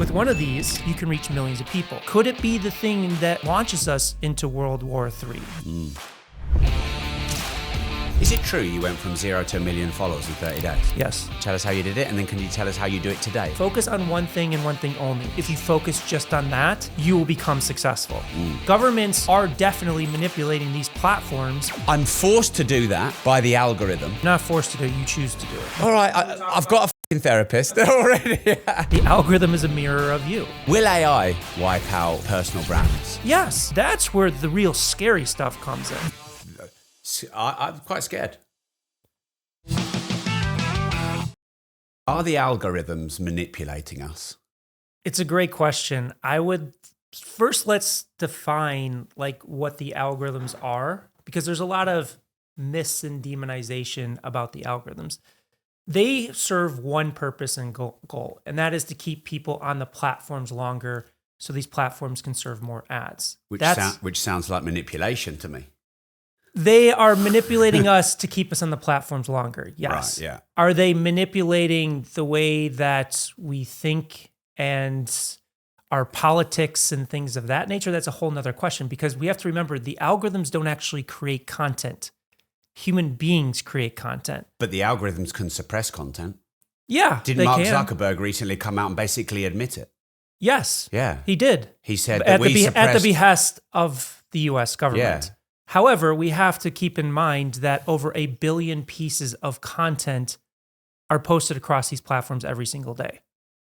With one of these, you can reach millions of people. Could it be the thing that launches us into World War III? Is it true you went from 0 to 1 million followers in 30 days? Yes. Tell us how you did it, and then can you tell us how you do it today? Focus on one thing and one thing only. If you focus just on that, you will become successful. Governments are definitely manipulating these platforms. I'm forced to do that by the algorithm. You're not forced to do it, you choose to do it. All right, I've got a f***ing therapist already. The algorithm is a mirror of you. Will AI wipe out personal brands? Yes, that's where the real scary stuff comes in. I'm quite scared. Are the algorithms manipulating us? It's a great question. Let's define like what the algorithms are, because there's a lot of myths and demonization about the algorithms. They serve one purpose and goal, and that is to keep people on the platforms longer so these platforms can serve more ads. Which sounds like manipulation to me. They are manipulating us to keep us on the platforms longer. Yes. Right, yeah. Are they manipulating the way that we think and our politics and things of that nature? That's a whole nother question, because we have to remember the algorithms don't actually create content. Human beings create content. But the algorithms can suppress content. Yeah. Didn't Mark Zuckerberg recently come out and basically admit it? Yes. Yeah. He did. He said at that the behest of the US government. Yeah. However, we have to keep in mind that over 1 billion pieces of content are posted across these platforms every single day.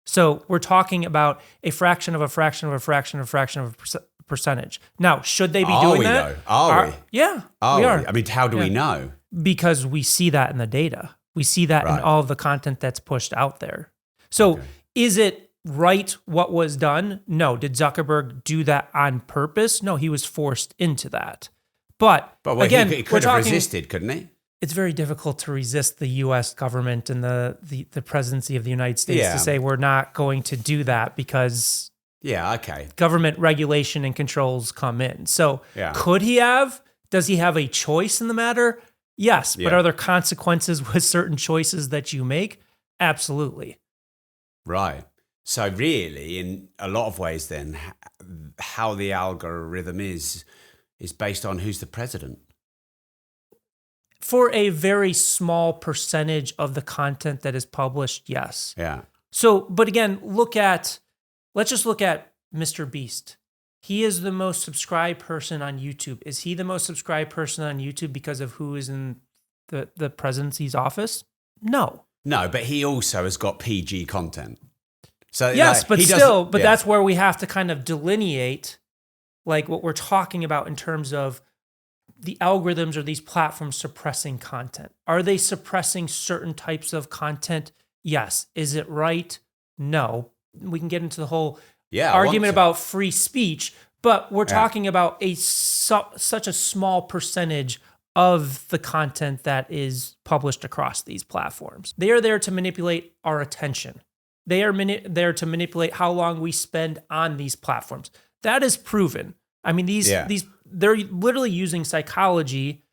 So we're talking about a fraction of a fraction of a fraction of a fraction of a percentage. Now, should they be doing that? Are we? Yeah, we are. I mean, how do we know? Because we see that in the data. We see that in all of the content that's pushed out there. So is it right what was done? No. Did Zuckerberg do that on purpose? No, he was forced into that. But again, he could have resisted, couldn't he? It's very difficult to resist the U.S. government and the presidency of the United States to say we're not going to do that, because government regulation and controls come in. So could he have? Does he have a choice in the matter? Yes. But are there consequences with certain choices that you make? Absolutely. Right. So really, in a lot of ways then, how the algorithm is based on who's the president. For a very small percentage of the content that is published, yes. Yeah. So, but again, let's just look at Mr. Beast. He is the most subscribed person on YouTube. Is he the most subscribed person on YouTube because of who is in the presidency's office? No. No, but he also has got PG content. So yes, but that's where we have to kind of delineate like what we're talking about in terms of the algorithms or these platforms suppressing content. Are they suppressing certain types of content? Yes. Is it right? No. We can get into the whole argument about free speech, but we're talking about such a small percentage of the content that is published across these platforms. They are there to manipulate our attention. They are there to manipulate how long we spend on these platforms. That is proven. I mean, they're literally using psychology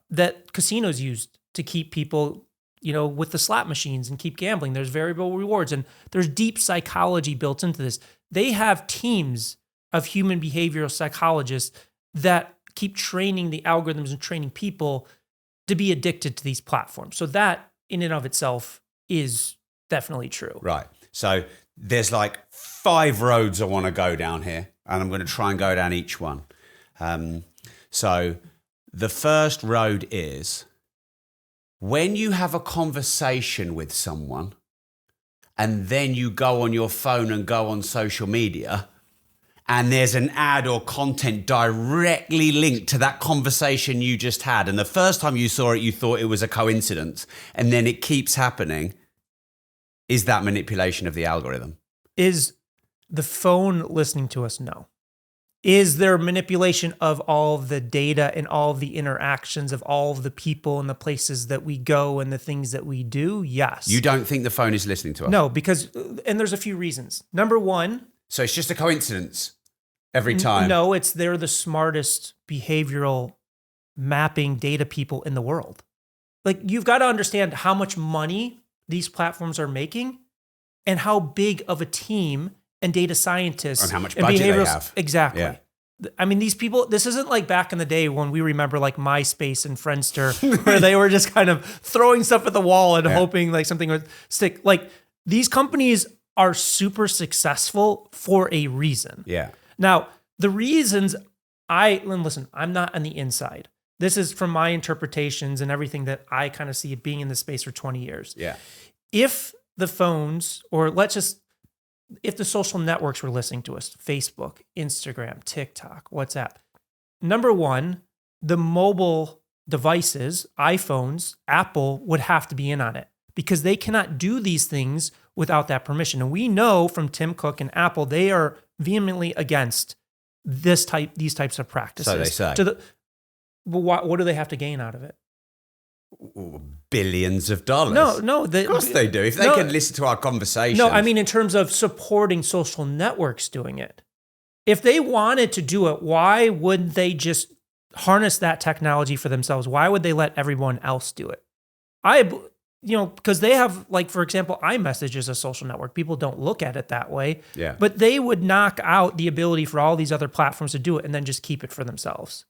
that casinos used to keep people, with the slot machines and keep gambling. There's variable rewards, and there's deep psychology built into this. They have teams of human behavioral psychologists that keep training the algorithms and training people to be addicted to these platforms. So that in and of itself is definitely true. Right. So there's like 5 roads I want to go down here, and I'm going to try and go down each one. So the first road is when you have a conversation with someone and then you go on your phone and go on social media and there's an ad or content directly linked to that conversation you just had. And the first time you saw it, you thought it was a coincidence, and then it keeps happening. Is that manipulation of the algorithm? Is the phone listening to us? No. Is there manipulation of all of the data and all of the interactions of all of the people and the places that we go and the things that we do? Yes. You don't think the phone is listening to us? No, because, and there's a few reasons. Number one. So it's just a coincidence every time? No, they're the smartest behavioral mapping data people in the world. Like, you've got to understand how much money these platforms are making and how big of a team and data scientists and how much budget they have. Exactly. Yeah. I mean, these people, this isn't like back in the day when we remember like MySpace and Friendster, where they were just kind of throwing stuff at the wall and hoping like something would stick. Like these companies are super successful for a reason. Yeah. Now, the reasons listen, I'm not on the inside. This is from my interpretations and everything that I kind of see it being in this space for 20 years. Yeah. If the phones, or if the social networks were listening to us, Facebook, Instagram, TikTok, WhatsApp, number one, the mobile devices, iPhones, Apple would have to be in on it because they cannot do these things without that permission. And we know from Tim Cook and Apple, they are vehemently against these types of practices. So they say. But what do they have to gain out of it? Billions of dollars. No. Of course they do. If they can listen to our conversations. No, I mean in terms of supporting social networks doing it. If they wanted to do it, why wouldn't they just harness that technology for themselves? Why would they let everyone else do it? Because they have, like, for example, iMessage is a social network. People don't look at it that way. Yeah. But they would knock out the ability for all these other platforms to do it and then just keep it for themselves.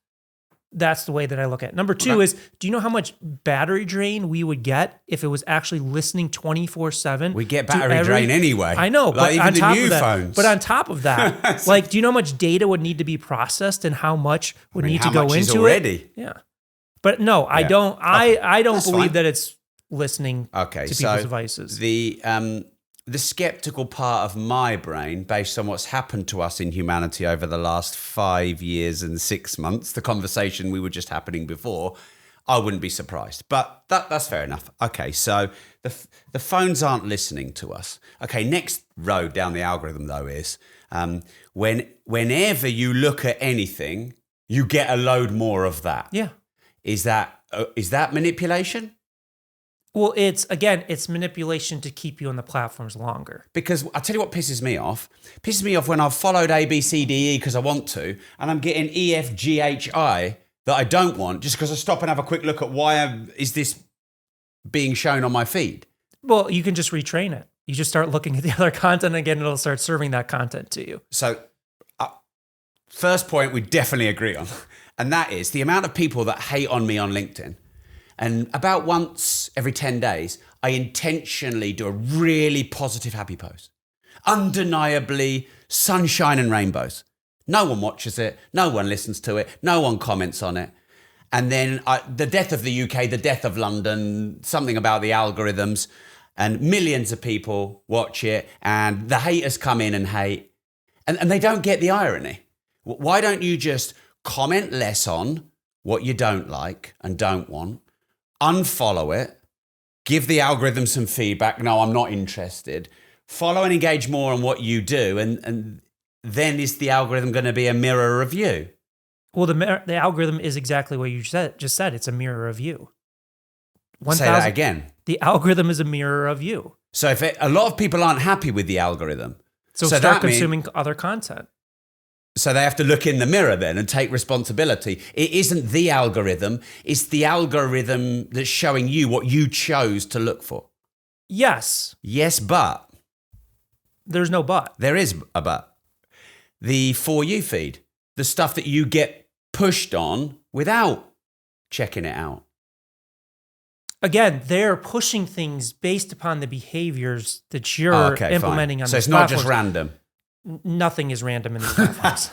That's the way that I look at it. Number two is, do you know how much battery drain we would get if it was actually listening 24/7? We get battery drain anyway. I know, like but even on the top new of that, phones. But on top of that, like, do you know how much data would need to be processed and how much would need to go into it? Yeah. But no, I don't. I don't believe that it's listening to people's devices. The skeptical part of my brain, based on what's happened to us in humanity over the last 5 years and 6 months, the conversation we were just happening before, I wouldn't be surprised. But that's fair enough. Okay, so the phones aren't listening to us. Okay, next road down the algorithm, though, is whenever you look at anything, you get a load more of that. Yeah. Is that manipulation? Well, it's manipulation to keep you on the platforms longer. Because I'll tell you what pisses me off. Pisses me off when I've followed A, B, C, D, E because I want to, and I'm getting E, F, G, H, I that I don't want just because I stop and have a quick look at why is this being shown on my feed. Well, you can just retrain it. You just start looking at the other content again, it'll start serving that content to you. So, first point we definitely agree on, and that is the amount of people that hate on me on LinkedIn. And about once every 10 days, I intentionally do a really positive, happy post. Undeniably sunshine and rainbows. No one watches it. No one listens to it. No one comments on it. And then the death of the UK, the death of London, something about the algorithms, and millions of people watch it, and the haters come in and hate. And they don't get the irony. Why don't you just comment less on what you don't like and don't want? Unfollow it, give the algorithm some feedback. No, I'm not interested. Follow and engage more on what you do. And then is the algorithm going to be a mirror of you? Well, the algorithm is exactly what you just said. It's a mirror of you. Say that again. The algorithm is a mirror of you. So if a lot of people aren't happy with the algorithm. So start consuming other content. So they have to look in the mirror then and take responsibility. It isn't the algorithm. It's the algorithm that's showing you what you chose to look for. Yes. Yes, but. There's no but. There is a but. The For You feed, the stuff that you get pushed on without checking it out. Again, they're pushing things based upon the behaviors that you're implementing on these platforms. So it's not just random. Nothing is random in these platforms.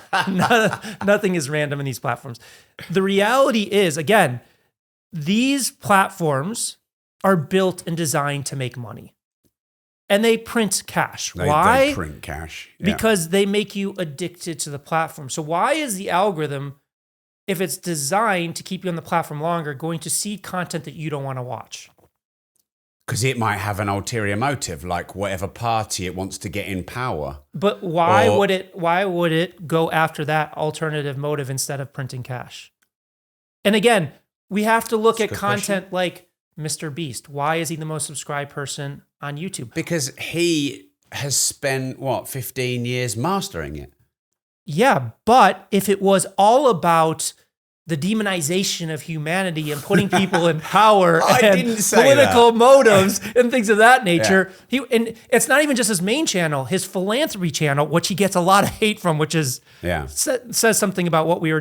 Nothing is random in these platforms. The reality is, again, these platforms are built and designed to make money. And they print cash. Why? They print cash. Yeah. Because they make you addicted to the platform. So why is the algorithm, if it's designed to keep you on the platform longer, going to see content that you don't want to watch? Because it might have an ulterior motive, like whatever party it wants to get in power. But why would it go after that alternative motive instead of printing cash? And again, we have to look at content like Mr. Beast. Why is he the most subscribed person on YouTube? Because he has spent, 15 years mastering it. Yeah, but if it was all about the demonization of humanity and putting people in power I and didn't say political that. motives and things of that nature. And it's not even just his main channel, his philanthropy channel, which he gets a lot of hate from, which is says something about what you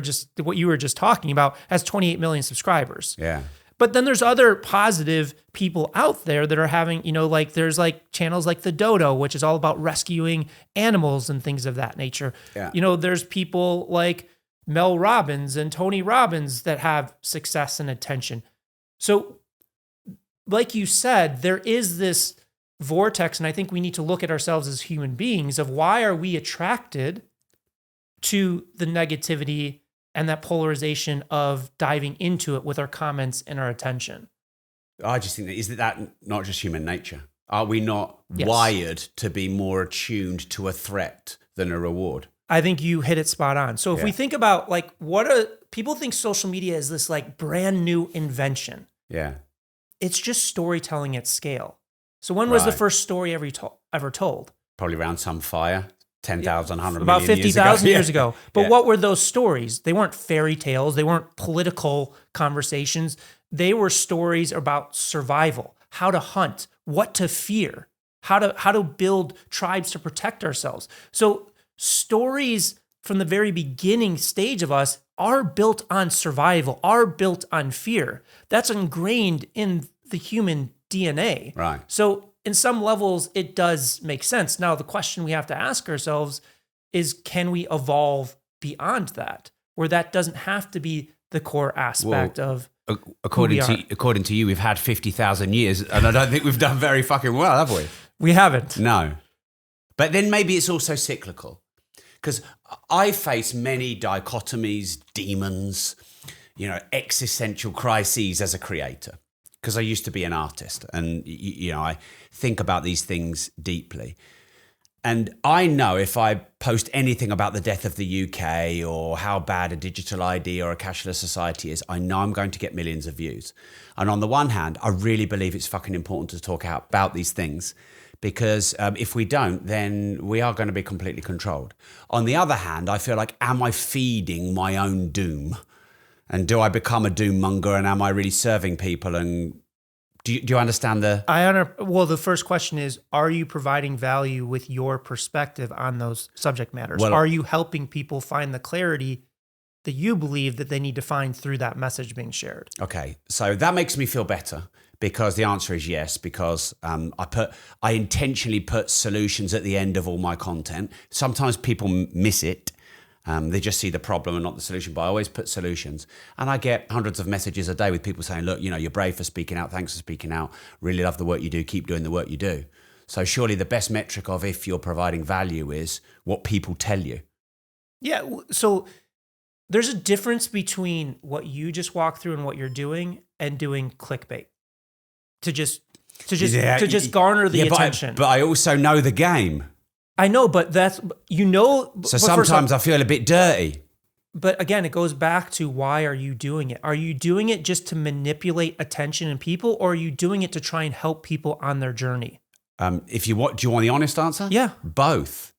were just talking about, has 28 million subscribers. Yeah. But then there's other positive people out there that are having, like there's like channels like The Dodo, which is all about rescuing animals and things of that nature. Yeah. There's people like Mel Robbins and Tony Robbins that have success and attention. So like you said, there is this vortex, and I think we need to look at ourselves as human beings of why are we attracted to the negativity and that polarization of diving into it with our comments and our attention. I just think is that not just human nature? Are we not wired to be more attuned to a threat than a reward? I think you hit it spot on. So if we think about like people think social media is this like brand new invention. Yeah. It's just storytelling at scale. So when was the first story ever told? Probably around some fire. 10,000, 100 about million 50,000 years ago. ago. But what were those stories? They weren't fairy tales. They weren't political conversations. They were stories about survival, how to hunt, what to fear, how to build tribes to protect ourselves. So stories from the very beginning stage of us are built on survival, are built on fear. That's ingrained in the human DNA. Right. So in some levels, it does make sense. Now, the question we have to ask ourselves is, can we evolve beyond that, where that doesn't have to be the core aspect of according to you, we've had 50,000 years, and I don't think we've done very fucking well, have we? We haven't. No. But then maybe it's also cyclical, because I face many dichotomies, demons, existential crises as a creator. Because I used to be an artist, and I think about these things deeply. And I know if I post anything about the death of the UK or how bad a digital ID or a cashless society is, I know I'm going to get millions of views. And on the one hand, I really believe it's fucking important to talk out about these things, because if we don't, then we are going to be completely controlled. On the other hand, I feel like, am I feeding my own doom? And do I become a doom monger, and am I really serving people? And do you understand Well, the first question is, are you providing value with your perspective on those subject matters? Well, are you helping people find the clarity that you believe that they need to find through that message being shared? Okay, so that makes me feel better, because the answer is yes, because I intentionally put solutions at the end of all my content. Sometimes people miss it. They just see the problem and not the solution, but I always put solutions. And I get hundreds of messages a day with people saying, look, you're brave for speaking out. Thanks for speaking out. Really love the work you do. Keep doing the work you do. So surely the best metric of if you're providing value is what people tell you. Yeah. So there's a difference between what you just walked through and what you're doing and doing clickbait to just garner the attention. But I also know the game. I know, but that's, So sometimes I feel a bit dirty. But again, it goes back to, why are you doing it? Are you doing it just to manipulate attention and people, or are you doing it to try and help people on their journey? Do you want the honest answer? Yeah. Both.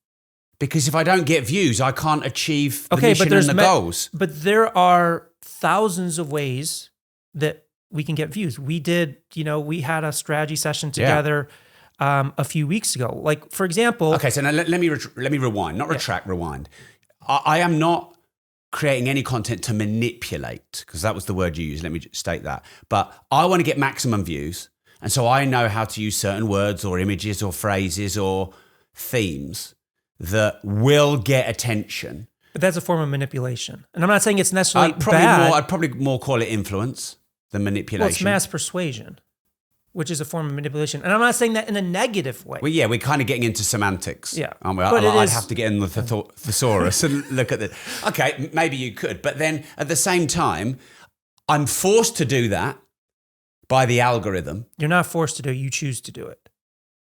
Because if I don't get views, I can't achieve the mission and the goals. But there are thousands of ways that we can get views. We did, we had a strategy session together a few weeks ago. Like, for example... Okay, so now let me rewind, not retract, rewind. I am not creating any content to manipulate, because that was the word you used. Let me state that. But I want to get maximum views. And so I know how to use certain words or images or phrases or themes that will get attention. But that's a form of manipulation. And I'm not saying it's necessarily bad. I'd probably more call it influence than manipulation. Well, it's mass persuasion, which is a form of manipulation. And I'm not saying that in a negative way. Well, yeah, we're kind of getting into semantics. Yeah. Aren't we? I'd have to get in the thesaurus and look at it. Okay, maybe you could. But then at the same time, I'm forced to do that by the algorithm. You're not forced to do it. You choose to do it.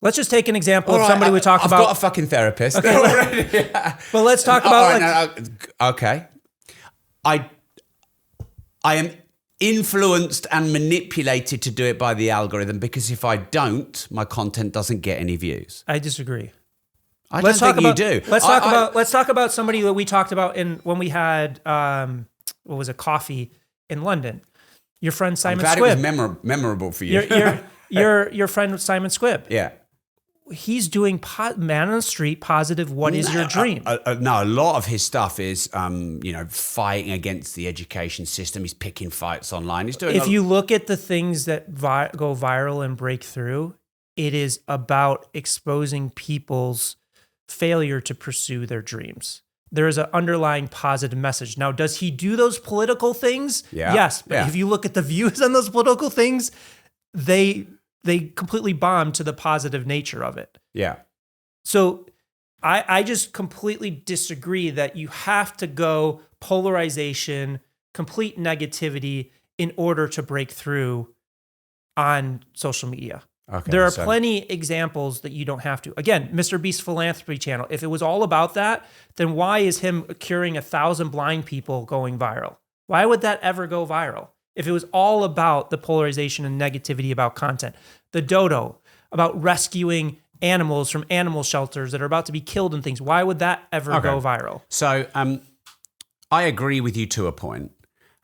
Let's just take an example of somebody we talked about. I've got a fucking therapist. Okay, well, let's talk about... Okay. I am influenced and manipulated to do it by the algorithm, because if I don't, my content doesn't get any views. I disagree. I don't think you do. Let's talk about somebody that we talked about when we had was a coffee in London. Your friend Simon I'm glad Squibb. it was memorable for you. Your friend Simon Squibb. Yeah. He's doing man on the street, positive. What is your dream? No, a lot of his stuff is, fighting against the education system. He's picking fights online. He's doing. If you look at the things that go viral and break through, it is about exposing people's failure to pursue their dreams. There is an underlying positive message. Now, does he do those political things? Yeah. Yes. But if you look at the views on those political things, they completely bomb to the positive nature of it. Yeah. So I just completely disagree that you have to go polarization, complete negativity in order to break through on social media. Okay, there are plenty examples that you don't have to. Again, Mr. Beast Philanthropy Channel. If it was all about that, then why is him curing 1,000 blind people going viral? Why would that ever go viral? If it was all about the polarization and negativity about content, the dodo, about rescuing animals from animal shelters that are about to be killed and things, why would that ever go viral? So I agree with you to a point.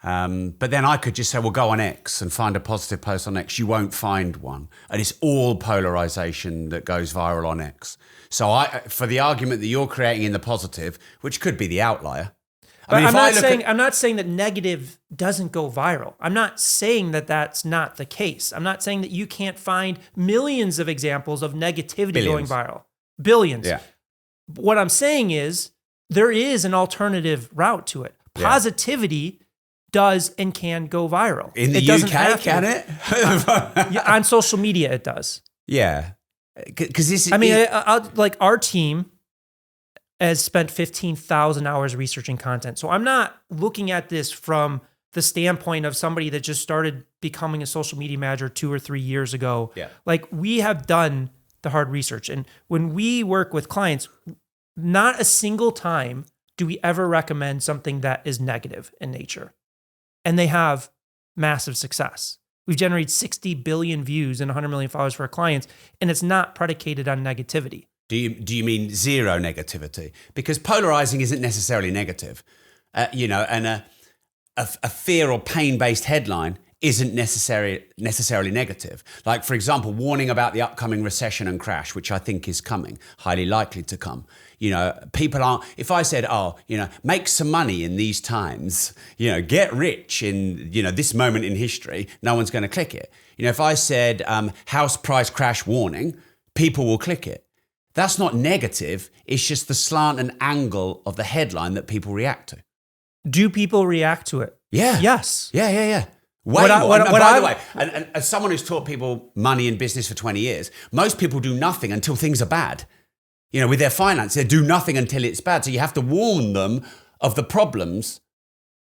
But then I could just say, well, go on X and find a positive post on X. You won't find one. And it's all polarization that goes viral on X. So for the argument that you're creating in the positive, which could be the outlier, But I'm not saying that negative doesn't go viral. I'm not saying that that's not the case. I'm not saying that you can't find millions of examples of negativity going viral. Billions. Yeah. What I'm saying is there is an alternative route to it. Positivity does and can go viral. In the UK, can it? On social media, it does. Yeah. Because this is... like our team has spent 15,000 hours researching content. So I'm not looking at this from the standpoint of somebody that just started becoming a social media manager 2 or 3 years ago. Yeah. Like we have done the hard research. And when we work with clients, not a single time do we ever recommend something that is negative in nature. And they have massive success. We've generated 60 billion views and 100 million followers for our clients, and it's not predicated on negativity. Do you mean zero negativity? Because polarizing isn't necessarily negative, and a fear or pain-based headline isn't necessarily negative. Like, for example, warning about the upcoming recession and crash, which I think is coming, highly likely to come. People aren't, if I said, make some money in these times, get rich in, this moment in history, no one's going to click it. If I said, house price crash warning, people will click it. That's not negative. It's just the slant and angle of the headline that people react to. Do people react to it? Yeah. Yes. Yeah. By the way, and as someone who's taught people money and business for 20 years, most people do nothing until things are bad. With their finance, they do nothing until it's bad. So you have to warn them of the problems,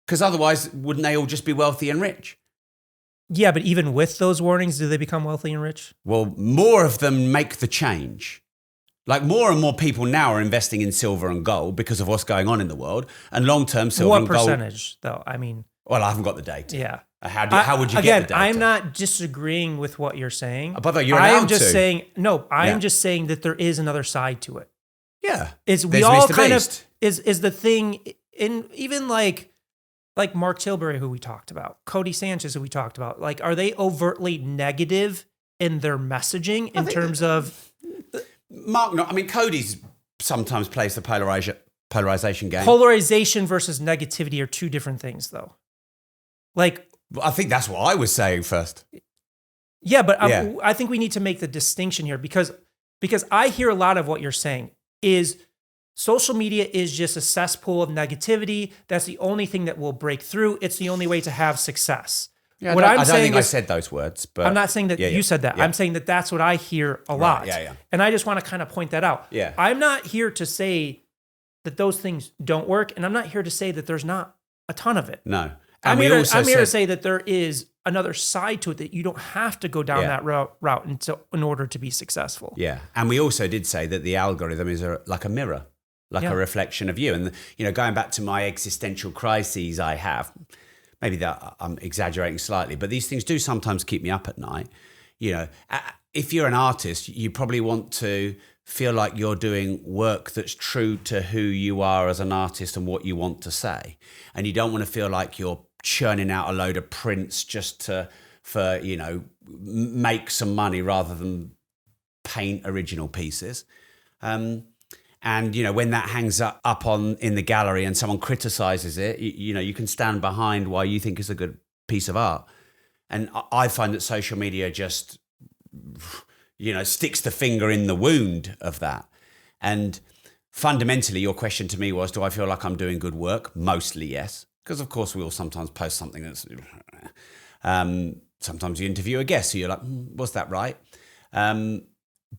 because otherwise, wouldn't they all just be wealthy and rich? Yeah, but even with those warnings, do they become wealthy and rich? Well, more of them make the change. Like more and more people now are investing in silver and gold because of what's going on in the world, and long-term silver and gold. What percentage, though? Well, I haven't got the data. Yeah. How would you get the data? I'm not disagreeing with what you're saying. By the way, you're allowed to. I am just saying that there is another side to it. Yeah. We all kind of is the thing in even like Mark Tilbury, who we talked about, Cody Sanchez, who we talked about. Like, are they overtly negative in their messaging in terms of Mark? No, Cody's sometimes plays the polarization game. Polarization versus negativity are two different things, though. Like, I think that's what I was saying first. Yeah, but I think we need to make the distinction here because I hear a lot of what you're saying is social media is just a cesspool of negativity. That's the only thing that will break through. It's the only way to have success. Yeah, I don't think I said those words, but I'm not saying that you said that. Yeah. I'm saying that that's what I hear a lot. Yeah. And I just want to kind of point that out. Yeah. I'm not here to say that those things don't work, and I'm not here to say that there's not a ton of it. No. I'm here to say that there is another side to it, that you don't have to go down that route in order to be succcessful. Yeah. And we also did say that the algorithm is like a mirror, a reflection of you. And, going back to my existential crises I have, maybe that I'm exaggerating slightly, but these things do sometimes keep me up at night. If you're an artist, you probably want to feel like you're doing work that's true to who you are as an artist and what you want to say. And you don't want to feel like you're churning out a load of prints just for make some money rather than paint original pieces. And when that hangs up in the gallery and someone criticizes it, you can stand behind why you think it's a good piece of art. And I find that social media just sticks the finger in the wound of that. And fundamentally, your question to me was, do I feel like I'm doing good work? Mostly yes, because of course we all sometimes post something that's sometimes you interview a guest, so you're like, was that right?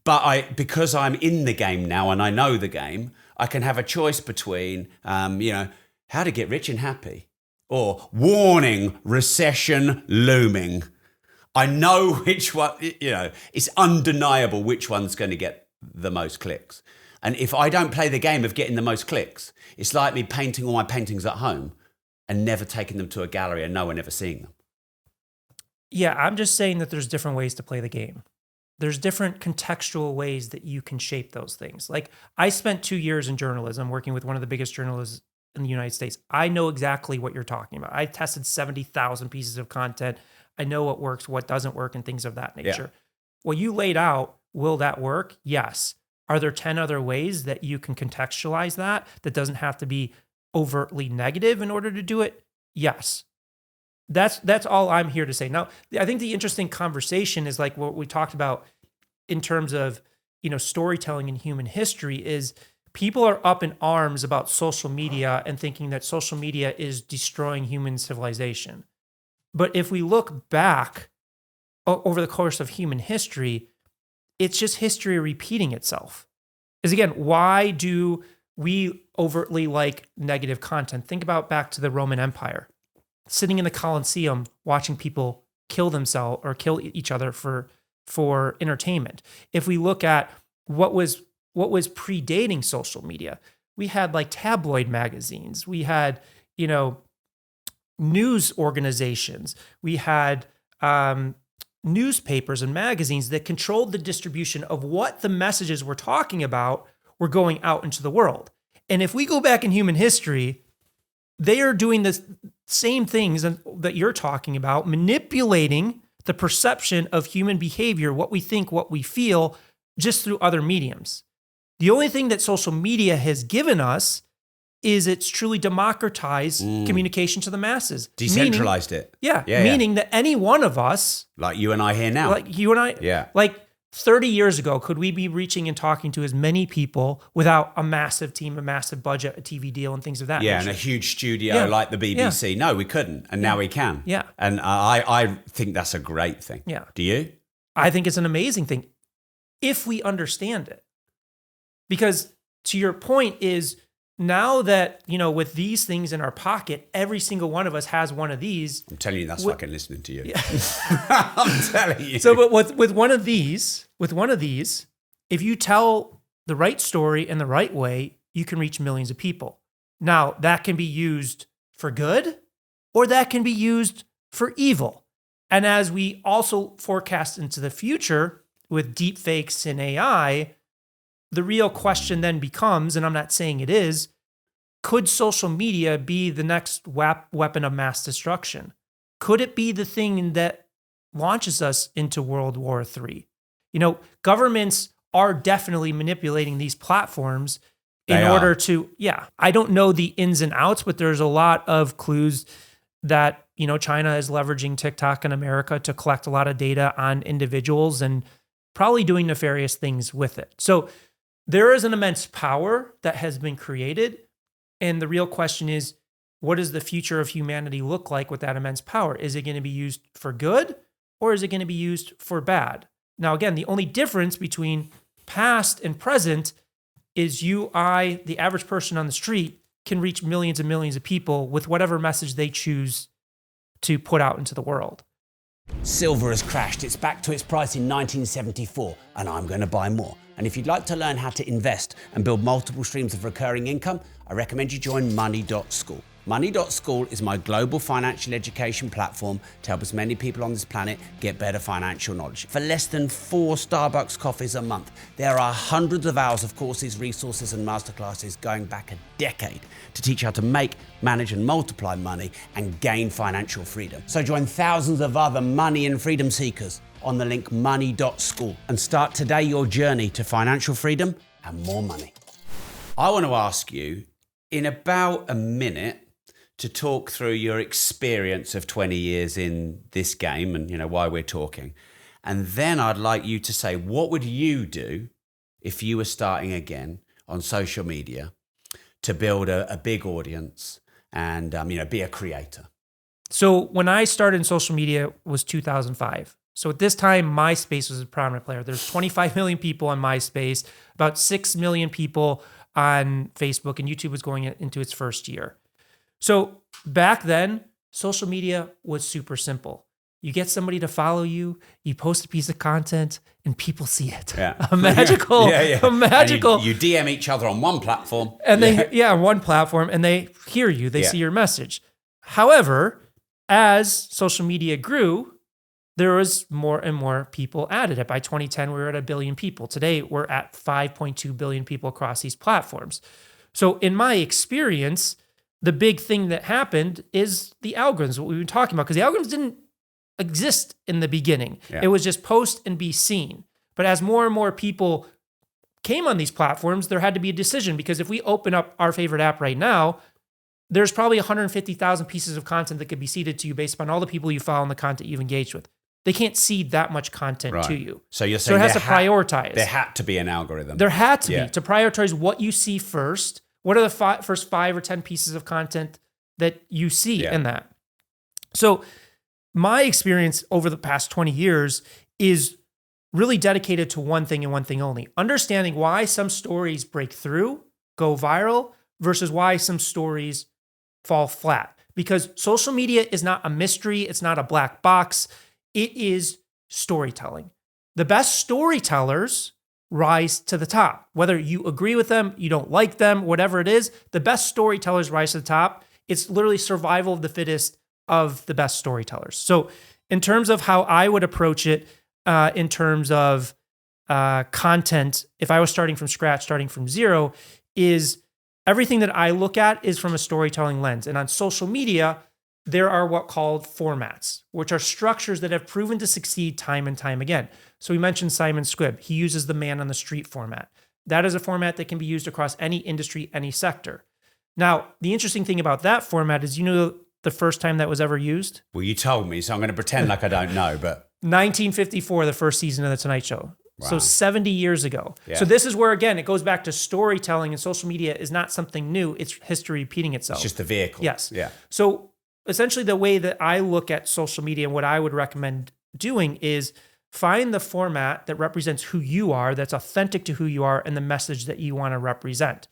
But because I'm in the game now and I know the game, I can have a choice between how to get rich and happy, or warning, recession looming. I know which one, it's undeniable which one's going to get the most clicks. And if I don't play the game of getting the most clicks, it's like me painting all my paintings at home and never taking them to a gallery and no one ever seeing them. Yeah, I'm just saying that there's different ways to play the game. There's different contextual ways that you can shape those things. Like, I spent 2 years in journalism working with one of the biggest journalists in the United States. I know exactly what you're talking about. I tested 70,000 pieces of content. I know what works, what doesn't work, and things of that nature. Yeah. What you laid out, will that work? Yes. Are there 10 other ways that you can contextualize that doesn't have to be overtly negative in order to do it? Yes. That's all I'm here to say. Now, I think the interesting conversation is like what we talked about in terms of, storytelling in human history is people are up in arms about social media and thinking that social media is destroying human civilization. But if we look back over the course of human history, it's just history repeating itself. Is again, why do we overtly like negative content? Think about back to the Roman Empire, sitting in the Colosseum, watching people kill themselves or kill each other for entertainment. If we look at what was predating social media, we had like tabloid magazines, we had, news organizations, we had newspapers and magazines that controlled the distribution of what the messages we're talking about were going out into the world. And if we go back in human history, they are doing the same things that you're talking about, manipulating the perception of human behavior, what we think, what we feel, just through other mediums. The only thing that social media has given us is it's truly democratized communication to the masses. Decentralized it. Meaning that any one of us, like you and I here now. Like you and I, like 30 years ago, could we be reaching and talking to as many people without a massive team, a massive budget, a TV deal, and things of that nature? And a huge studio like the BBC. No, we couldn't. And now we can. Yeah. And I think that's a great thing. Yeah. Do you? I think it's an amazing thing if we understand it. Because to your point is, now that, with these things in our pocket, every single one of us has one of these. I'm telling you, that's fucking listening to you. Yeah. I'm telling you. So, but with one of these, if you tell the right story in the right way, you can reach millions of people. Now, that can be used for good, or that can be used for evil. And as we also forecast into the future with deep fakes and AI, the real question then becomes, and I'm not saying it is, could social media be the next weapon of mass destruction? Could it be the thing that launches us into World War III? Governments are definitely manipulating these platforms in order to, I don't know the ins and outs, but there's a lot of clues that, China is leveraging TikTok in America to collect a lot of data on individuals and probably doing nefarious things with it. So there is an immense power that has been created. And the real question is, what does the future of humanity look like with that immense power? Is it going to be used for good, or is it going to be used for bad? Now, again, the only difference between past and present is you, I, the average person on the street, can reach millions and millions of people with whatever message they choose to put out into the world. Silver has crashed. It's back to its price in 1974, and I'm going to buy more. And if you'd like to learn how to invest and build multiple streams of recurring income, I recommend you join Money.School. Money.School is my global financial education platform to help as many people on this planet get better financial knowledge. For less than 4 Starbucks coffees a month, there are hundreds of hours of courses, resources, and masterclasses going back a decade to teach you how to make, manage, and multiply money and gain financial freedom. So join thousands of other money and freedom seekers on the link Money.School and start today your journey to financial freedom and more money. I want to ask you in about a minute to talk through your experience of 20 years in this game and why we're talking. And then I'd like you to say, what would you do if you were starting again on social media to build a big audience and be a creator? So when I started in social media was 2005. So at this time, MySpace was a prominent player. There's 25 million people on MySpace, about 6 million people on Facebook, and YouTube was going into its first year. So back then, social media was super simple. You get somebody to follow you, you post a piece of content, and people see it. Yeah. A magical. And you DM each other on one platform. And on one platform, and they hear you, they see your message. However, as social media grew, there was more and more people added. By 2010, we were at 1 billion people. Today, we're at 5.2 billion people across these platforms. So in my experience, the big thing that happened is the algorithms, what we've been talking about, because the algorithms didn't exist in the beginning. Yeah. It was just post and be seen. But as more and more people came on these platforms, there had to be a decision, because if we open up our favorite app right now, there's probably 150,000 pieces of content that could be seeded to you based upon all the people you follow and the content you've engaged with. They can't seed that much content to you. So you're saying it has to prioritize. There had to be an algorithm. There had to be, to prioritize what you see first. What are the first 5 or 10 pieces of content that you see in that? So my experience over the past 20 years is really dedicated to one thing and one thing only. Understanding why some stories break through, go viral, versus why some stories fall flat. Because social media is not a mystery. It's not a black box. It is storytelling. The best storytellers rise to the top. Whether you agree with them, you don't like them, whatever it is, the best storytellers rise to the top. It's literally survival of the fittest of the best storytellers. So in terms of how I would approach it, in terms of content, if I was starting from scratch, starting from zero, is everything that I look at is from a storytelling lens. And on social media, there are what called formats, which are structures that have proven to succeed time and time again. So we mentioned Simon Squibb. He uses the man on the street format. That is a format that can be used across any industry, any sector. Now, the interesting thing about that format is, the first time that was ever used? Well, you told me, so I'm going to pretend like I don't know, but 1954, the first season of The Tonight Show. Wow. So 70 years ago. Yeah. So this is where, again, it goes back to storytelling, and social media is not something new. It's history repeating itself. It's just a vehicle. Yes. Yeah. So essentially the way that I look at social media and what I would recommend doing is find the format that represents who you are, that's authentic to who you are and the message that you want to represent.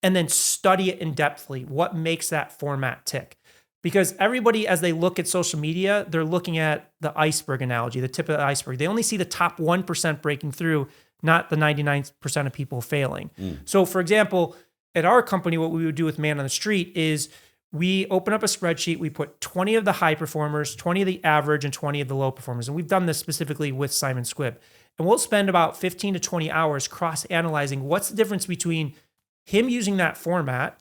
And then study it in depthly. What makes that format tick? Because everybody, as they look at social media, they're looking at the iceberg analogy, the tip of the iceberg. They only see the top 1% breaking through, not the 99% of people failing. So for example, at our company, what we would do with Man on the Street is we open up a spreadsheet, we put 20 of the high performers, 20 of the average, and 20 of the low performers. And we've done this specifically with Simon Squibb. And we'll spend about 15 to 20 hours cross-analyzing what's the difference between him using that format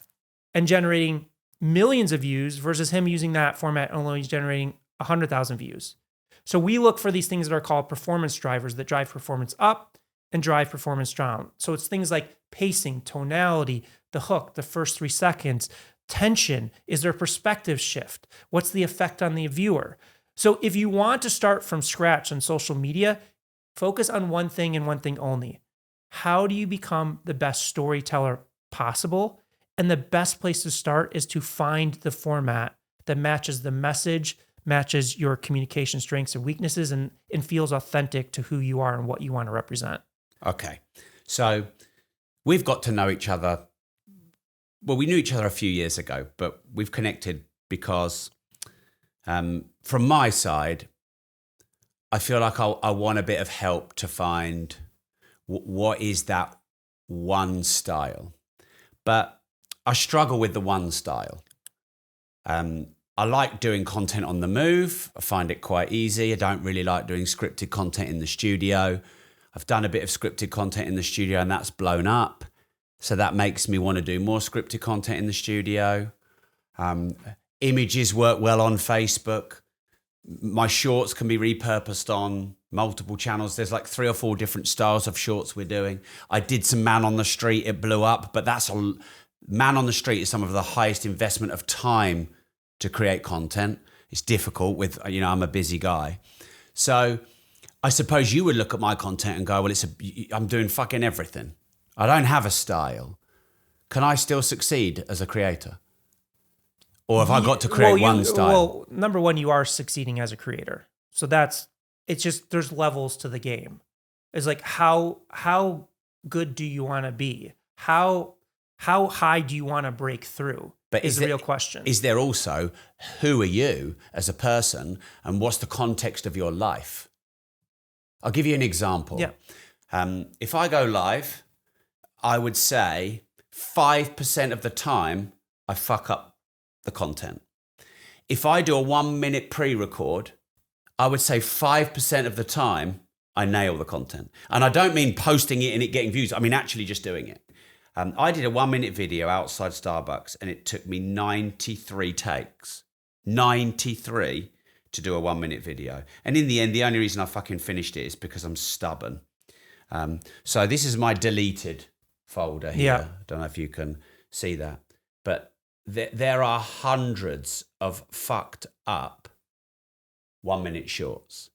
and generating millions of views versus him using that format and only generating 100,000 views. So we look for these things that are called performance drivers that drive performance up and drive performance down. So it's things like pacing, tonality, the hook, the first 3 seconds, tension. Is there a perspective shift? What's the effect on the viewer? So if you want to start from scratch on social media, focus on one thing and one thing only. How do you become the best storyteller possible? And the best place to start is to find the format that matches the message, matches your communication strengths and weaknesses, and feels authentic to who you are and what you want to represent. Okay. So we've got to know each other. Well, we knew each other a few years ago, but we've connected because from my side, I feel like I want a bit of help to find what is that one style. But I struggle with the one style. I like doing content on the move. I find it quite easy. I don't really like doing scripted content in the studio. I've done a bit of scripted content in the studio and that's blown up. So that makes me want to do more scripted content in the studio. Images work well on Facebook. My shorts can be repurposed on multiple channels. There's like 3 or 4 different styles of shorts we're doing. I did some man on the street. It blew up, but man on the street is some of the highest investment of time to create content. It's difficult with, I'm a busy guy. So I suppose you would look at my content and go, well, I'm doing fucking everything. I don't have a style. Can I still succeed as a creator? Or have I got to create one style? Well, number one, you are succeeding as a creator. So it's just, there's levels to the game. It's like, how good do you want to be? How high do you want to break through? But is the real question. Is there also, who are you as a person and what's the context of your life? I'll give you an example. Yeah. If I go live, I would say 5% of the time I fuck up the content. If I do a 1-minute pre-record, I would say 5% of the time I nail the content. And I don't mean posting it and it getting views. I mean actually just doing it. I did a 1-minute video outside Starbucks and it took me 93 takes. 93 to do a 1-minute video. And in the end, the only reason I fucking finished it is because I'm stubborn. So this is my deleted folder here. Yeah. I don't know if you can see that. But there are hundreds of fucked up 1-minute shorts.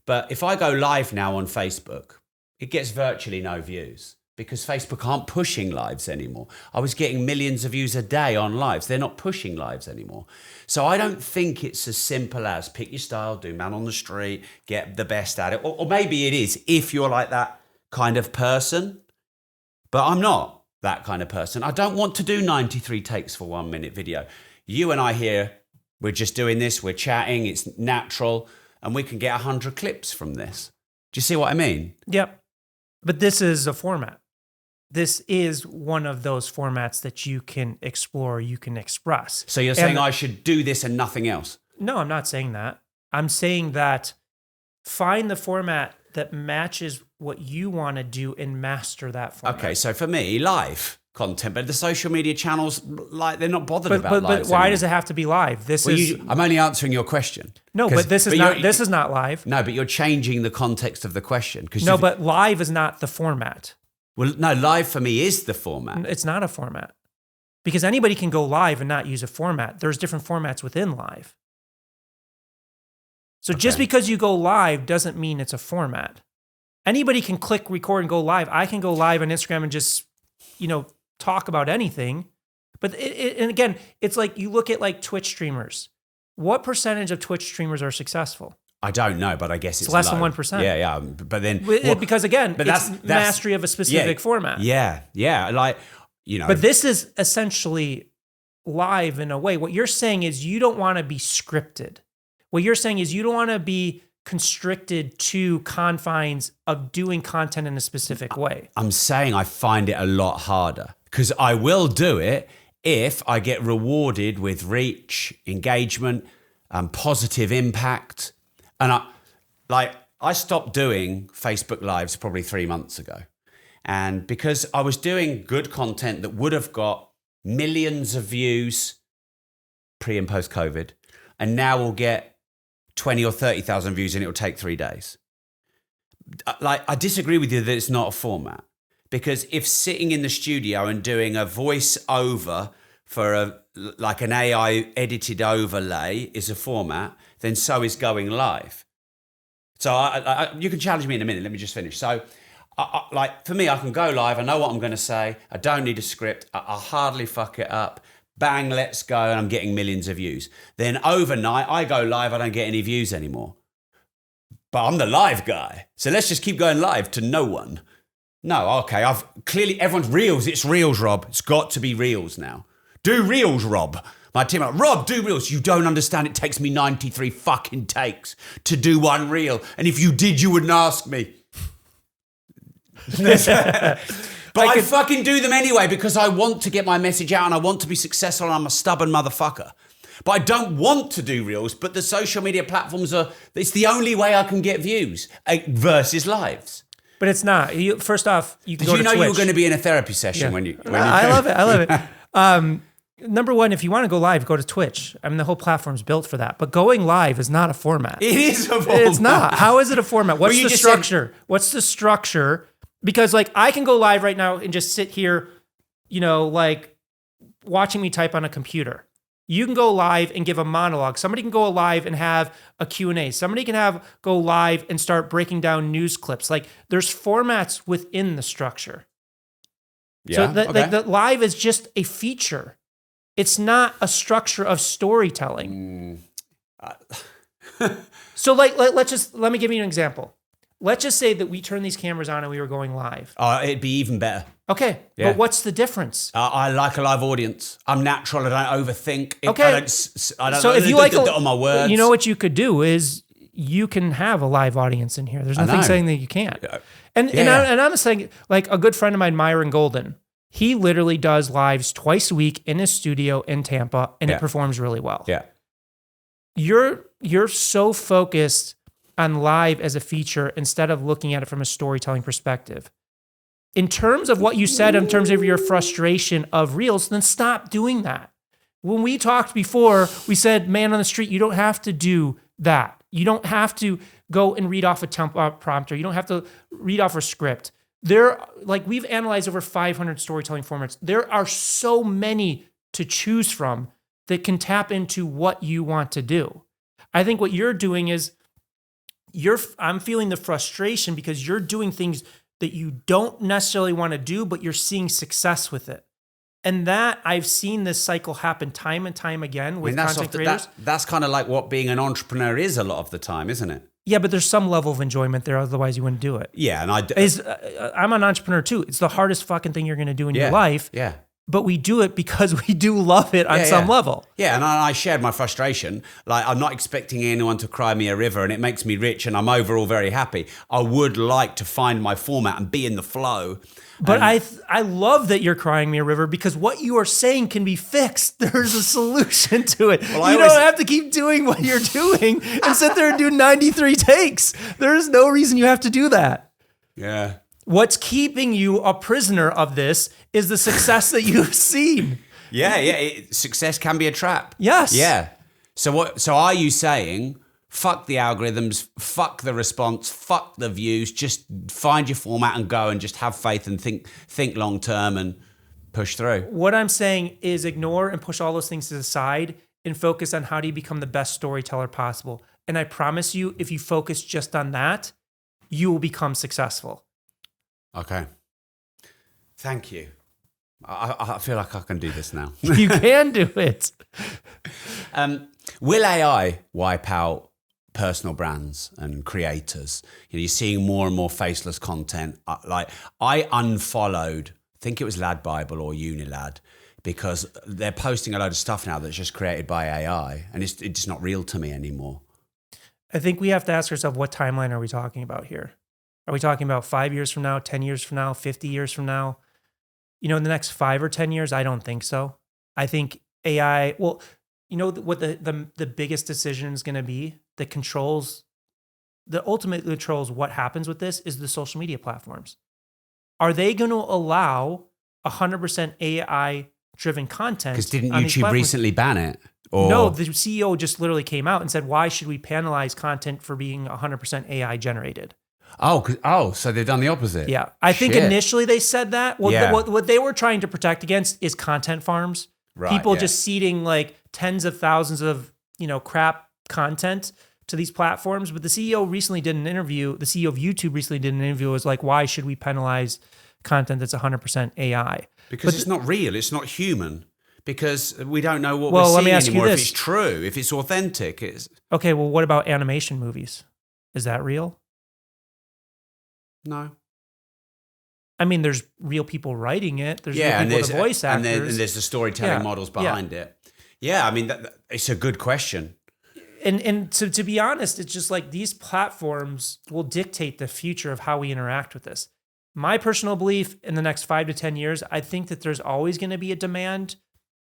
But if I go live now on Facebook, it gets virtually no views. Because Facebook aren't pushing lives anymore. I was getting millions of views a day on lives. They're not pushing lives anymore. So I don't think it's as simple as pick your style, do man on the street, get the best at it. Or maybe it is if you're like that kind of person. But I'm not that kind of person. I don't want to do 93 takes for 1-minute video. You and I here, we're just doing this, we're chatting, it's natural, and we can get 100 clips from this. Do you see what I mean? Yep. But this is a format. This is one of those formats that you can explore, you can express. So you're saying I should do this and nothing else? No, I'm not saying that. I'm saying that find the format that matches what you want to do and master that format. Okay, so for me, live content, but the social media channels, like they're not bothered about live. But why does it have to be live? I'm only answering your question. No, but this is not live. No, but you're changing the context of the question. No, but live is not the format. Well, no, live for me is the format. It's not a format. Because anybody can go live and not use a format. There's different formats within live. So just because you go live doesn't mean it's a format. Anybody can click record and go live. I can go live on Instagram and just, talk about anything. But and again, it's like you look at like Twitch streamers. What percentage of Twitch streamers are successful? I don't know, but I guess it's less low. than 1%. Yeah. But then because again, it's mastery of a specific format. Yeah. But this is essentially live in a way. What you're saying is you don't want to be scripted. What you're saying is you don't want to be constricted to confines of doing content in a specific way. I'm saying I find it a lot harder because I will do it if I get rewarded with reach, engagement, positive impact. And I stopped doing Facebook Lives probably 3 months ago. And because I was doing good content that would have got millions of views pre and post COVID, and now will get 20 or 30,000 views and it will take 3 days. I disagree with you that it's not a format. Because if sitting in the studio and doing a voiceover for an AI edited overlay is a format, then so is going live. So you can challenge me in a minute. Let me just finish. So for me, I can go live. I know what I'm going to say. I don't need a script. I hardly fuck it up. Bang, let's go. And I'm getting millions of views. Then overnight, I go live. I don't get any views anymore. But I'm the live guy. So let's just keep going live to no one. No, okay. Everyone's reels. It's reels, Rob. It's got to be reels now. Do reels, Rob. My team are, Rob, do reels. You don't understand. It takes me 93 fucking takes to do one reel. And if you did, you wouldn't ask me. But I fucking do them anyway because I want to get my message out and I want to be successful and I'm a stubborn motherfucker. But I don't want to do reels, but the social media platforms it's the only way I can get views versus lives. But it's not. First off, you can go to Twitch. Did you know you were going to be in a therapy session when you I love it. I love it. Number one, if you want to go live, go to Twitch. I mean, the whole platform's built for that. But going live is not a format. It is a format. It's not. How is it a format? What's the structure? What's the structure? Because like I can go live right now and just sit here, like watching me type on a computer. You can go live and give a monologue. Somebody can go live and have a Q&A. Somebody can go live and start breaking down news clips. Like there's formats within the structure. Yeah, so the live is just a feature. It's not a structure of storytelling. So let me give you an example. Let's just say that we turned these cameras on and we were going live. It'd be even better. Okay, yeah. But what's the difference? I like a live audience. I'm natural. I don't overthink. Okay. I don't so if you like on my words. You know what you could do is you can have a live audience in here. There's nothing saying that you can't. And I'm saying, like a good friend of mine, Myron Golden, he literally does lives twice a week in his studio in Tampa, and it performs really well. Yeah. You're so focused on live as a feature instead of looking at it from a storytelling perspective. In terms of what you said, in terms of your frustration of reels, then stop doing that. When we talked before, we said, man on the street, you don't have to do that. You don't have to go and read off a prompter. You don't have to read off a script. We've analyzed over 500 storytelling formats. There are so many to choose from that can tap into what you want to do. I think what you're doing is I'm feeling the frustration because you're doing things that you don't necessarily want to do, but you're seeing success with it. And that I've seen this cycle happen time and time again with content creators. That's kind of like what being an entrepreneur is a lot of the time, isn't it? Yeah, but there's some level of enjoyment there. Otherwise, you wouldn't do it. Yeah, and I'm an entrepreneur too. It's the hardest fucking thing you're going to do in your life. Yeah. But we do it because we do love it on some level. Yeah, and I shared my frustration. Like, I'm not expecting anyone to cry me a river, and it makes me rich, and I'm overall very happy. I would like to find my format and be in the flow. But I love that you're crying me a river because what you are saying can be fixed. There's a solution to it. Well, you don't have to keep doing what you're doing and sit there and do 93 takes. There's no reason you have to do that. Yeah. What's keeping you a prisoner of this is the success that you've seen. Yeah. Success can be a trap. Yes. Yeah. So are you saying, fuck the algorithms, fuck the response, fuck the views, just find your format and go and just have faith and think long term and push through? What I'm saying is ignore and push all those things to the side and focus on how do you become the best storyteller possible. And I promise you, if you focus just on that, you will become successful. Okay. Thank you. I feel like I can do this now. You can do it. Will AI wipe out personal brands and creators? You're seeing more and more faceless content. I unfollowed, I think it was Lad Bible or Unilad, because they're posting a load of stuff now that's just created by AI, and it's just not real to me anymore. I think we have to ask ourselves, what timeline are we talking about here? Are we talking about 5 years from now, 10 years from now, 50 years from now? In the next 5 or 10 years, I don't think so. I think AI, what the biggest decision is going to be that ultimately controls what happens with this is the social media platforms. Are they going to allow 100% AI-driven content? Because didn't YouTube recently ban it? Or? No, the CEO just literally came out and said, why should we penalize content for being 100% AI generated? So they've done the opposite. Yeah. I think initially they said that. What they were trying to protect against is content farms. Right, people just seeding like tens of thousands of, crap content to these platforms. But the CEO recently did an interview. The CEO of YouTube recently did an interview. It was like, why should we penalize content that's 100% AI? Because it's not real. It's not human. Because we don't know what we're seeing anymore. If it's true, if it's authentic. Okay, well, what about animation movies? Is that real? No. I mean, there's real people writing it. There's real people, the voice actors. And there's the storytelling models behind it. Yeah, I mean, it's a good question. And to be honest, it's just like these platforms will dictate the future of how we interact with this. My personal belief in the next 5 to 10 years, I think that there's always going to be a demand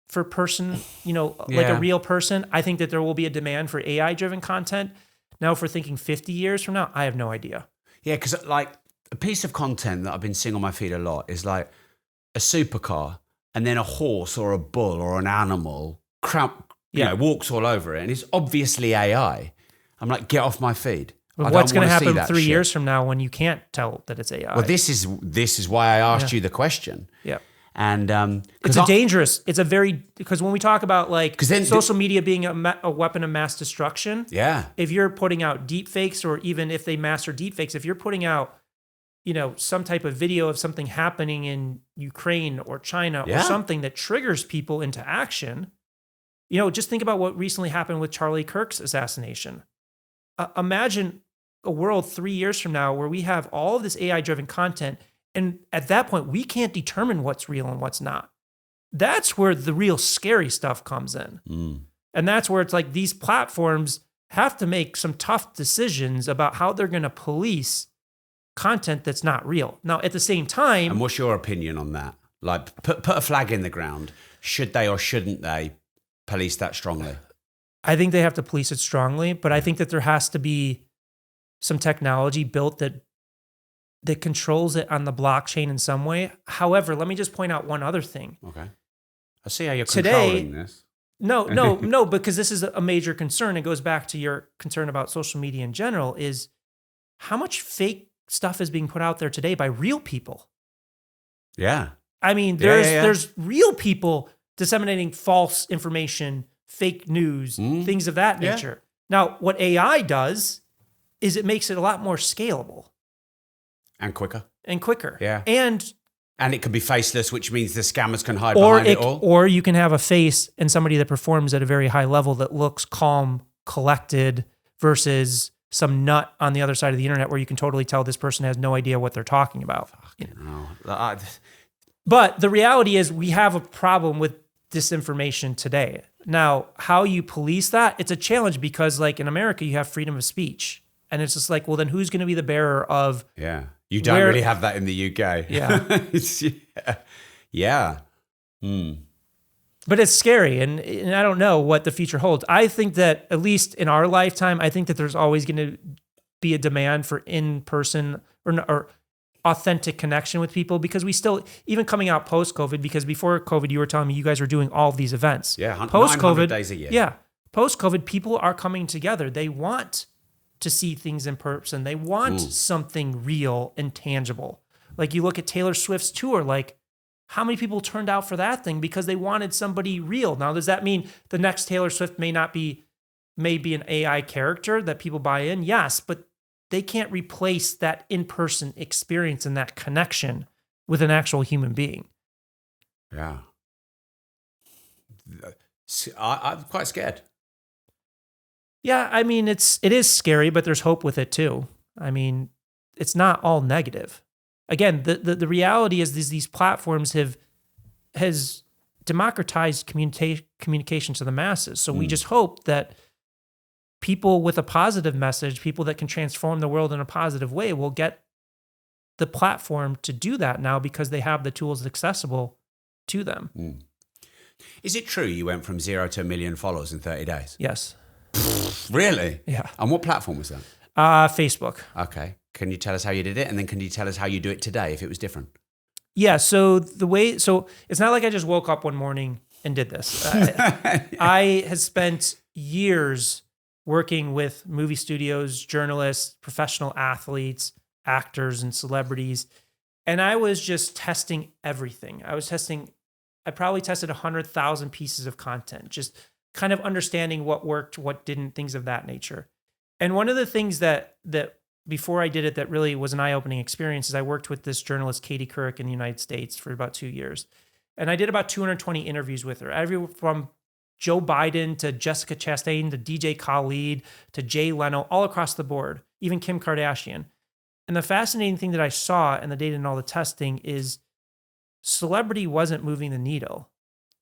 for person, like Yeah. a real person. I think that there will be a demand for AI driven content. Now, if we're thinking 50 years from now, I have no idea. Yeah, because like a piece of content that I've been seeing on my feed a lot is like a supercar and then a horse or a bull or an animal walks all over it, and it's obviously AI. I'm like, get off my feed. But what's going to happen 3 years from now when you can't tell that it's AI? Well, this is why I asked you the question. Yeah. And because when we talk about like social media being a weapon of mass destruction, if you're putting out deep fakes, or even if they master deep fakes, if you're putting out, some type of video of something happening in Ukraine or China or something that triggers people into action, just think about what recently happened with Charlie Kirk's assassination. Imagine a world 3 years from now where we have all of this AI-driven content, and at that point, we can't determine what's real and what's not. That's where the real scary stuff comes in. And that's where it's like these platforms have to make some tough decisions about how they're going to police content that's not real. Now, at the same time... And what's your opinion on that? Like, put a flag in the ground. Should they or shouldn't they police that strongly? I think they have to police it strongly, but I think that there has to be some technology built that controls it on the blockchain in some way. However, let me just point out one other thing. Okay. I see how you're controlling this. No, because this is a major concern. It goes back to your concern about social media in general, is how much fake stuff is being put out there today by real people. Yeah. I mean, there's real people disseminating false information, fake news, things of that nature. Now, what AI does is it makes it a lot more scalable. And quicker. Yeah. And it can be faceless, which means the scammers can hide behind it all. Or you can have a face and somebody that performs at a very high level that looks calm, collected, versus some nut on the other side of the internet where you can totally tell this person has no idea what they're talking about. But the reality is we have a problem with disinformation today. Now, how you police that, it's a challenge because like in America, you have freedom of speech. And it's just like, well, then who's going to be the bearer of... Yeah. You don't really have that in the UK. Yeah. Yeah. But it's scary, and I don't know what the future holds. I think that, at least in our lifetime, I think that there's always going to be a demand for in-person or authentic connection with people, because we still, even coming out post-COVID, because before COVID, you were telling me you guys were doing all of these events. Yeah, post-COVID, 900 days a year. Yeah. Post-COVID, people are coming together. They want to see things in person. They want something real and tangible. Like you look at Taylor Swift's tour, like how many people turned out for that thing because they wanted somebody real? Now, does that mean the next Taylor Swift may be an AI character that people buy in? Yes, but they can't replace that in-person experience and that connection with an actual human being. Yeah. I'm quite scared. Yeah, I mean, it is scary, but there's hope with it too. I mean, it's not all negative. Again, the reality is these platforms has democratized communication to the masses. So we just hope that people with a positive message, people that can transform the world in a positive way, will get the platform to do that now because they have the tools accessible to them. Is it true you went from 0 to 1 million followers in 30 days? Yes. Really? Yeah. And what platform was that? Facebook. Okay. Can you tell us how you did it? And then can you tell us how you do it today if it was different? Yeah. So it's not like I just woke up one morning and did this. I had spent years working with movie studios, journalists, professional athletes, actors, and celebrities. And I was just testing everything. I probably tested 100,000 pieces of content, just kind of understanding what worked, what didn't, things of that nature. And one of the things that before I did it that really was an eye-opening experience is I worked with this journalist, Katie Couric, in the United States for about 2 years. And I did about 220 interviews with her, everyone from Joe Biden to Jessica Chastain to DJ Khaled to Jay Leno, all across the board, even Kim Kardashian. And the fascinating thing that I saw in the data and all the testing is celebrity wasn't moving the needle.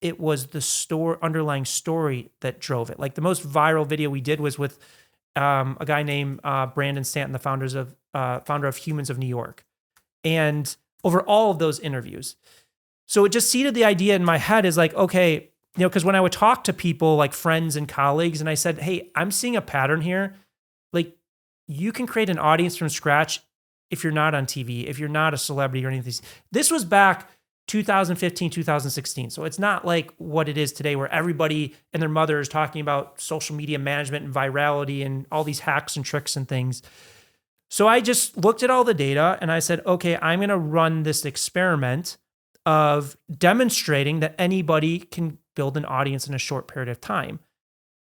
It was the underlying story that drove it. Like the most viral video we did was with a guy named Brandon Stanton, the founder of Humans of New York. And over all of those interviews. So it just seeded the idea in my head is like, okay, because when I would talk to people like friends and colleagues and I said, hey, I'm seeing a pattern here. Like you can create an audience from scratch if you're not on TV, if you're not a celebrity or anything. This was back 2015, 2016. So it's not like what it is today where everybody and their mother is talking about social media management and virality and all these hacks and tricks and things. So I just looked at all the data and I said, okay, I'm going to run this experiment of demonstrating that anybody can build an audience in a short period of time.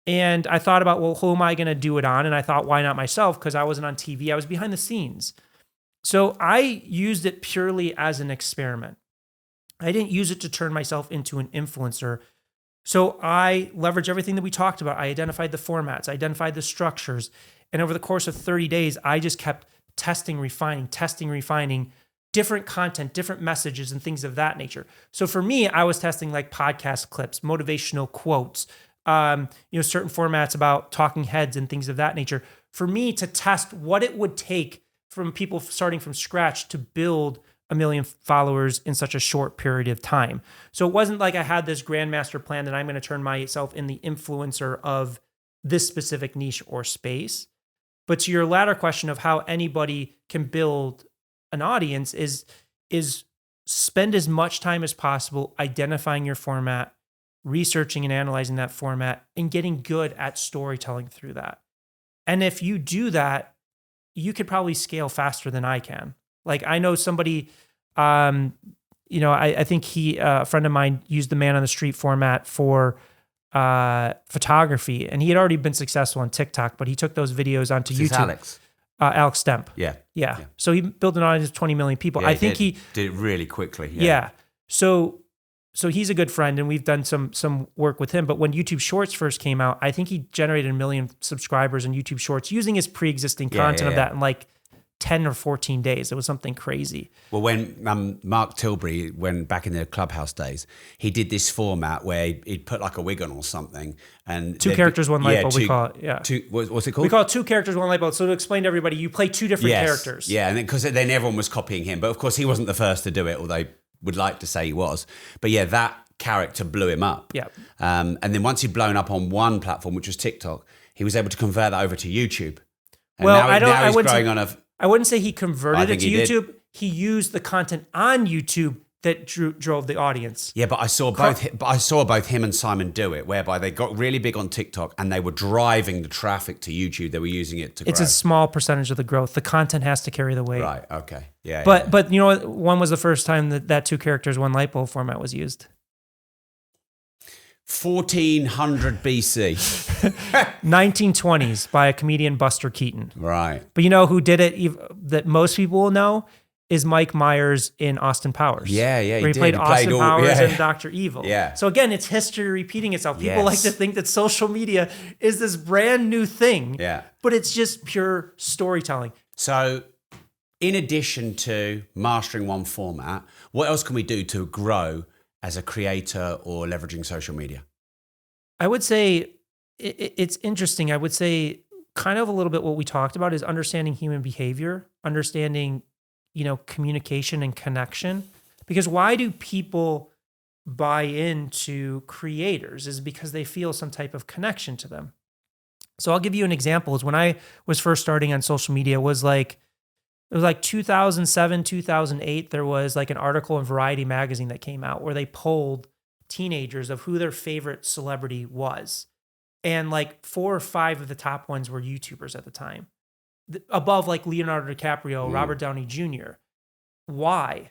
And I thought about, well, who am I going to do it on? And I thought, why not myself? Because I wasn't on TV. I was behind the scenes. So I used it purely as an experiment. I didn't use it to turn myself into an influencer. So I leveraged everything that we talked about. I identified the formats, I identified the structures. And over the course of 30 days, I just kept testing, refining, different content, different messages and things of that nature. So for me, I was testing like podcast clips, motivational quotes, certain formats about talking heads and things of that nature. For me to test what it would take from people starting from scratch to build 1 million followers in such a short period of time. So it wasn't like I had this grandmaster plan that I'm going to turn myself in the influencer of this specific niche or space. But to your latter question of how anybody can build an audience is spend as much time as possible identifying your format, researching and analyzing that format, and getting good at storytelling through that. And if you do that, you could probably scale faster than I can. Like I know somebody, I think a friend of mine used the man on the street format for photography, and he had already been successful on TikTok, but he took those videos onto YouTube. Alex Stemp. Yeah. So he built an audience of 20 million people. Yeah, I think he did it really quickly. Yeah. So he's a good friend, and we've done some work with him. But when YouTube Shorts first came out, I think he generated 1 million subscribers on YouTube Shorts using his pre-existing content of that in like 10 or 14 days. It was something crazy. Well, when Mark Tilbury, when back in the Clubhouse days, he did this format where he'd put like a wig on or something. And 2 characters, 1 light bulb, we call it. Yeah. What's it called? We call it 2 characters, 1 light bulb. So to explain to everybody, you play 2 different characters. Yeah, and because then everyone was copying him. But of course, he wasn't the first to do it, although would like to say he was. But yeah, that character blew him up. Yeah. And then once he'd blown up on one platform, which was TikTok, he was able to convert that over to YouTube. And I wouldn't say he converted it to YouTube. He used the content on YouTube that drove the audience. Yeah, but I saw both him and Simon do it, whereby they got really big on TikTok and they were driving the traffic to YouTube. They were using it to grow. It's a small percentage of the growth. The content has to carry the weight. Right. Okay. Yeah. But you know what? One was the first time that 2 characters, 1 light bulb format was used. 1400 BC. 1920s by a comedian, Buster Keaton. Right. But you know who did it that most people will know is Mike Myers in Austin Powers. Yeah. Where he played Austin Powers and Dr. Evil. Yeah. So again, it's history repeating itself. People like to think that social media is this brand new thing. Yeah. But it's just pure storytelling. So in addition to mastering one format, what else can we do to grow as a creator or leveraging social media? I would say it's interesting. I would say kind of a little bit what we talked about is understanding human behavior, understanding, communication and connection. Because why do people buy into creators is because they feel some type of connection to them. So I'll give you an example. Is when I was first starting on social media, it was like 2007, 2008, there was like an article in Variety magazine that came out where they polled teenagers of who their favorite celebrity was. And like 4 or 5 of the top ones were YouTubers at the time, above like Leonardo DiCaprio, Robert Downey Jr. Why?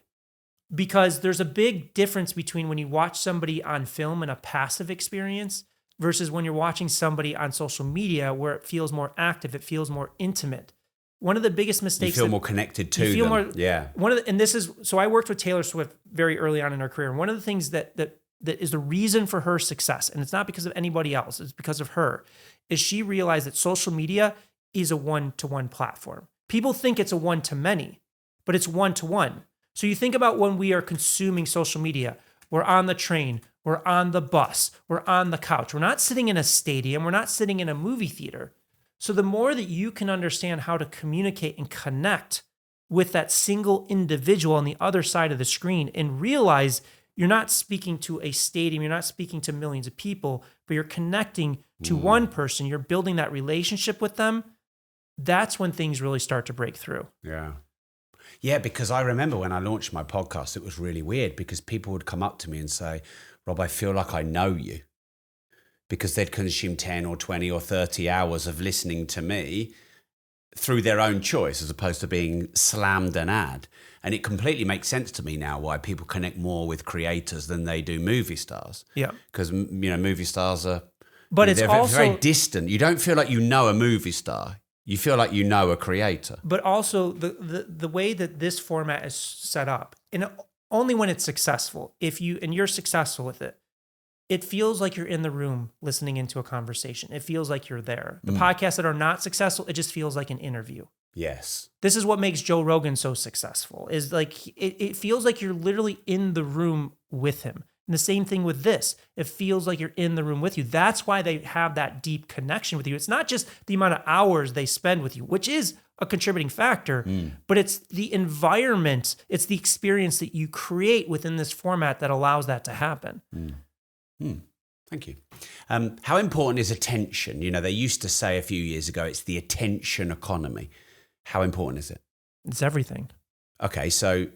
Because there's a big difference between when you watch somebody on film in a passive experience versus when you're watching somebody on social media where it feels more active, it feels more intimate. One of the biggest mistakes. You feel more connected to them. Yeah. So I worked with Taylor Swift very early on in her career. And one of the things that is the reason for her success, and it's not because of anybody else, it's because of her, is she realized that social media is a one-to-one platform. People think it's a one-to-many, but it's one-to-one. So you think about when we are consuming social media, we're on the train, we're on the bus, we're on the couch. We're not sitting in a stadium, we're not sitting in a movie theater. So the more that you can understand how to communicate and connect with that single individual on the other side of the screen and realize you're not speaking to a stadium, you're not speaking to millions of people, but you're connecting to one person, you're building that relationship with them. That's when things really start to break through. Yeah. Yeah, because I remember when I launched my podcast, it was really weird because people would come up to me and say, Rob, I feel like I know you, because they'd consumed 10 or 20 or 30 hours of listening to me through their own choice as opposed to being slammed an ad. And it completely makes sense to me now why people connect more with creators than they do movie stars. Yeah. Because, movie stars are, but it's they're also very distant. You don't feel like you know a movie star. You feel like you know a creator. But also the way that this format is set up, and only when it's successful, and you're successful with it, it feels like you're in the room listening into a conversation. It feels like you're there. The podcasts that are not successful, it just feels like an interview. Yes. This is what makes Joe Rogan so successful, is like it feels like you're literally in the room with him. And the same thing with this. It feels like you're in the room with you. That's why they have that deep connection with you. It's not just the amount of hours they spend with you, which is a contributing factor, but it's the environment, it's the experience that you create within this format that allows that to happen. Thank you. How important is attention? They used to say a few years ago, it's the attention economy. How important is it? It's everything. Okay, so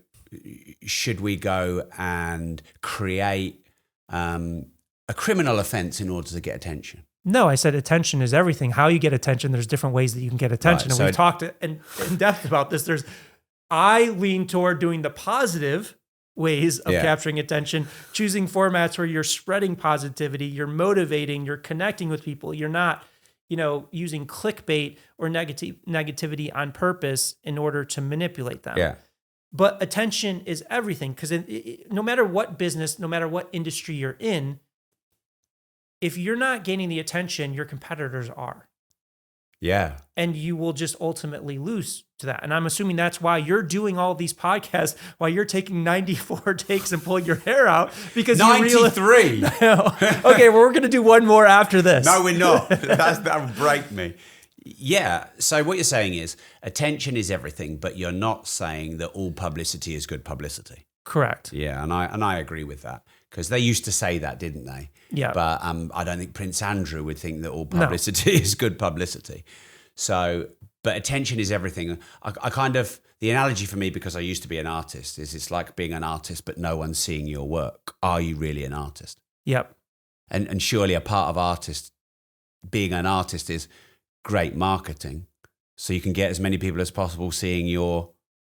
should we go and create a criminal offense in order to get attention? No, I said attention is everything. How you get attention, there's different ways that you can get attention. Right, and we've talked in depth about this. I lean toward doing the positive ways of capturing attention, choosing formats where you're spreading positivity, you're motivating, you're connecting with people. You're not, using clickbait or negativity on purpose in order to manipulate them. Yeah. But attention is everything, because no matter what business, no matter what industry you're in, if you're not gaining the attention, your competitors are. Yeah. And you will just ultimately lose to that. And I'm assuming that's why you're doing all these podcasts, why you're taking 94 takes and pulling your hair out, because 93. Okay, well, we're going to do one more after this. No, we're not. That would break me. Yeah. So what you're saying is attention is everything, but you're not saying that all publicity is good publicity. Correct. Yeah, and I agree with that, because they used to say that, didn't they? Yeah. But I don't think Prince Andrew would think that all publicity is good publicity. So, but attention is everything. I kind of, the analogy for me, because I used to be an artist, is it's like being an artist, but no one's seeing your work. Are you really an artist? Yep. And surely a part of being an artist is great marketing, so you can get as many people as possible seeing your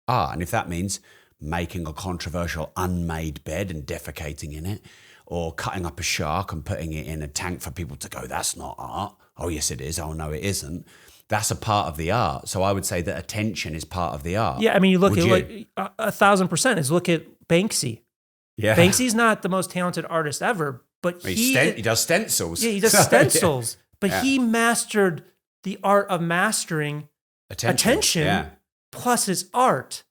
art. And if that means making a controversial unmade bed and defecating in it, or cutting up a shark and putting it in a tank for people to go, that's not art. Oh, yes, it is. Oh, no, it isn't. That's a part of the art. So I would say that attention is part of the art. Yeah, I mean, you look at 1,000% is look at Banksy. Yeah. Banksy's not the most talented artist ever, but he does stencils. Yeah, he does stencils. Yeah. But he mastered the art of mastering attention plus his art.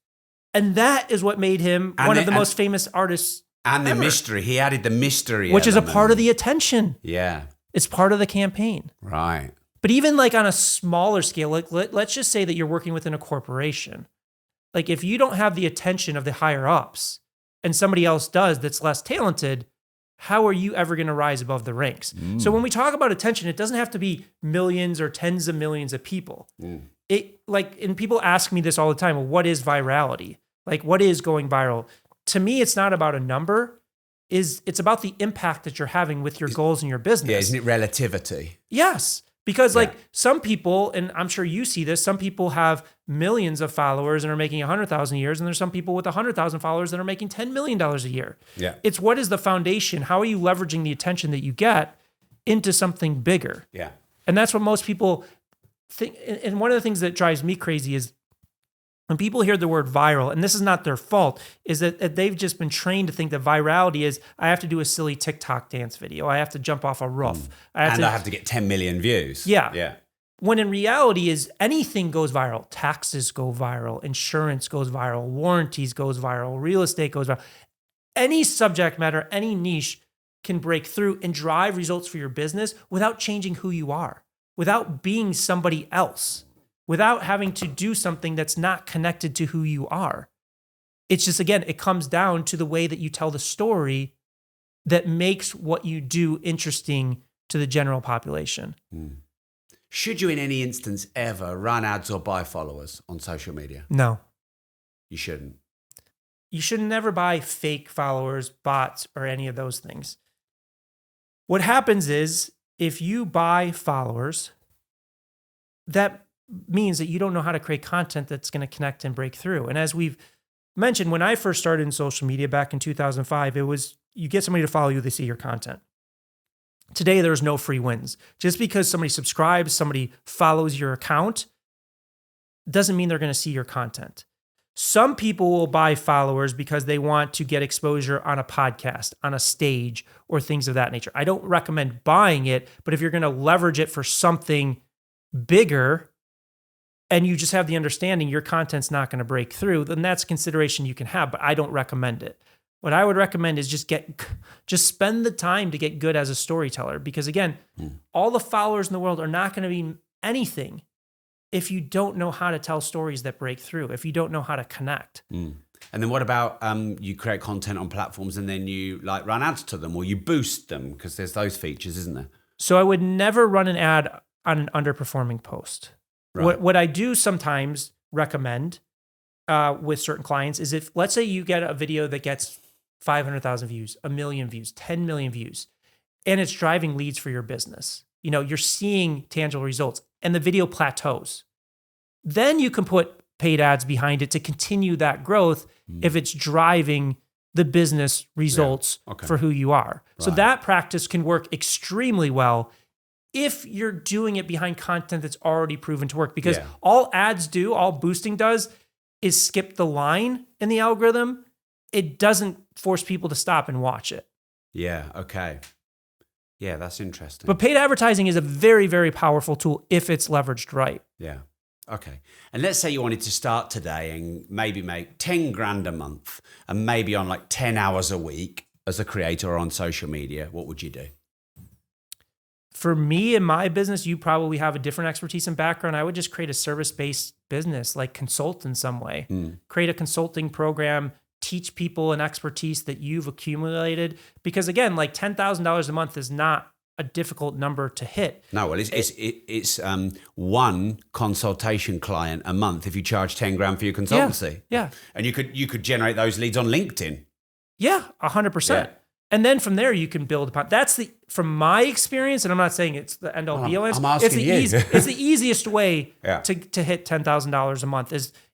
And that is what made him one of the most famous artists and ever. The mystery. He added the mystery which is a part of the attention. Yeah. It's part of the campaign. Right. But even like on a smaller scale, like let's just say that you're working within a corporation. Like if you don't have the attention of the higher ups and somebody else does that's less talented, how are you ever going to rise above the ranks? So when we talk about attention, it doesn't have to be millions or tens of millions of people. And people ask me this all the time, well, what is virality? Like what is going viral? To me, it's not about a number. It's about the impact that you're having with your goals in your business. Yeah, isn't it relativity? Yes. Because some people, and I'm sure you see this, some people have millions of followers and are making 100,000 a year, and there's some people with 100,000 followers that are making $10 million a year. Yeah. It's what is the foundation? How are you leveraging the attention that you get into something bigger? Yeah. And that's what most people think. And one of the things that drives me crazy is when people hear the word viral, and this is not their fault, is that they've just been trained to think that virality is, I have to do a silly TikTok dance video. I have to jump off a roof. I have to get 10 million views. Yeah. Yeah. When in reality is anything goes viral. Taxes go viral. Insurance goes viral. Warranties goes viral. Real estate goes viral. Any subject matter, any niche can break through and drive results for your business without changing who you are, without being somebody else, without having to do something that's not connected to who you are. It's just, again, it comes down to the way that you tell the story that makes what you do interesting to the general population. Should you in any instance ever run ads or buy followers on social media? No. You shouldn't. You should never buy fake followers, bots, or any of those things. What happens is if you buy followers, that means that you don't know how to create content that's going to connect and break through. And as we've mentioned, when I first started in social media back in 2005, it was you get somebody to follow you, they see your content. Today, there's no free wins. Just because somebody subscribes, somebody follows your account, doesn't mean they're going to see your content. Some people will buy followers because they want to get exposure on a podcast, on a stage, or things of that nature. I don't recommend buying it, but if you're going to leverage it for something bigger and you just have the understanding your content's not going to break through, then that's a consideration you can have, but I don't recommend it. What I would recommend is just spend the time to get good as a storyteller, because again, all the followers in the world are not going to be anything if you don't know how to tell stories that break through, if you don't know how to connect. And then what about you create content on platforms and then you like run ads to them or you boost them, because there's those features, isn't there? So I would never run an ad on an underperforming post. Right. What I do sometimes recommend with certain clients is if, let's say you get a video that gets 500,000 views, 1 million views, 10 million views, and it's driving leads for your business. You know, you're seeing tangible results and the video plateaus. Then you can put paid ads behind it to continue that growth if it's driving the business results for who you are. Right. So that practice can work extremely well if you're doing it behind content that's already proven to work, because all ads do, all boosting does is skip the line in the algorithm. It doesn't force people to stop and watch it. Yeah, okay. Yeah, that's interesting. But paid advertising is a very, very powerful tool if it's leveraged right. Yeah. Okay. And let's say you wanted to start today and maybe make 10 grand a month and maybe on like 10 hours a week as a creator or on social media. What would you do? For me in my business, you probably have a different expertise and background. I would just create a service-based business, like consult in some way. Create a consulting program, teach people an expertise that you've accumulated. Because again, like $10,000 a month is not a difficult number to hit. No, well, it's one consultation client a month if you charge 10 grand for your consultancy. Yeah. And you could generate those leads on LinkedIn. Yeah, 100%. Yeah. And then from there you can build upon. That's from my experience, and I'm not saying it's the end all be all. I'm asking you. It's the easiest way to hit $10,000 a month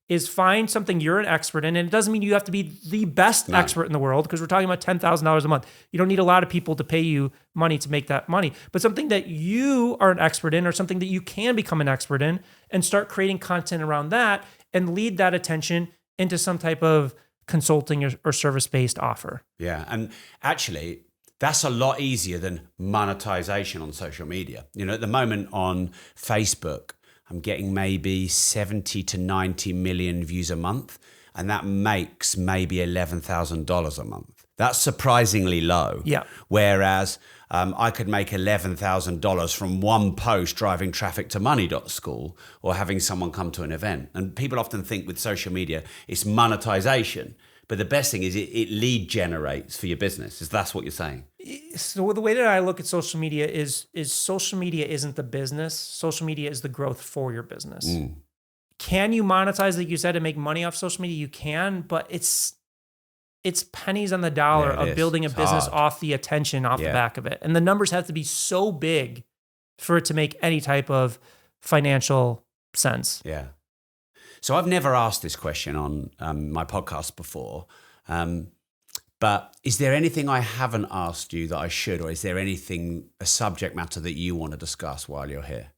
is find something you're an expert in. And it doesn't mean you have to be the best expert in the world, because we're talking about $10,000 a month. You don't need a lot of people to pay you money to make that money, but something that you are an expert in or something that you can become an expert in, and start creating content around that and lead that attention into some type of consulting or service-based offer. Yeah. And actually, that's a lot easier than monetization on social media. You know, at the moment on Facebook, I'm getting maybe 70 to 90 million views a month, and that makes maybe $11,000 a month. That's surprisingly low. Yeah. Whereas I could make $11,000 from one post driving traffic to Money.School or having someone come to an event. And people often think with social media, it's monetization. But the best thing is it lead generates for your business. Is that's what you're saying? So the way that I look at social media is social media isn't the business. Social media is the growth for your business. Can you monetize, like you said, and make money off social media? You can, but it's pennies on the dollar of building a business off the attention off the back of it. And the numbers have to be so big for it to make any type of financial sense. Yeah. So I've never asked this question on my podcast before, but is there anything I haven't asked you that I should, or is there anything, a subject matter that you want to discuss while you're here?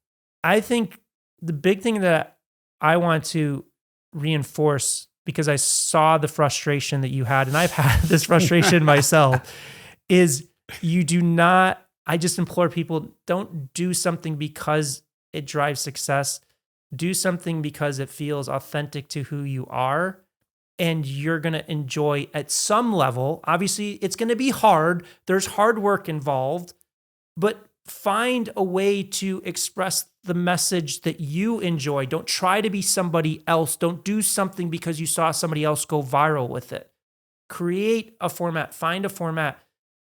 I think the big thing that I want to reinforce, because I saw the frustration that you had, and I've had this frustration myself, is I just implore people, don't do something because it drives success. Do something because it feels authentic to who you are, and you're going to enjoy at some level. Obviously, it's going to be hard. There's hard work involved, but find a way to express the message that you enjoy. Don't try to be somebody else. Don't do something because you saw somebody else go viral with it. Create a format, find a format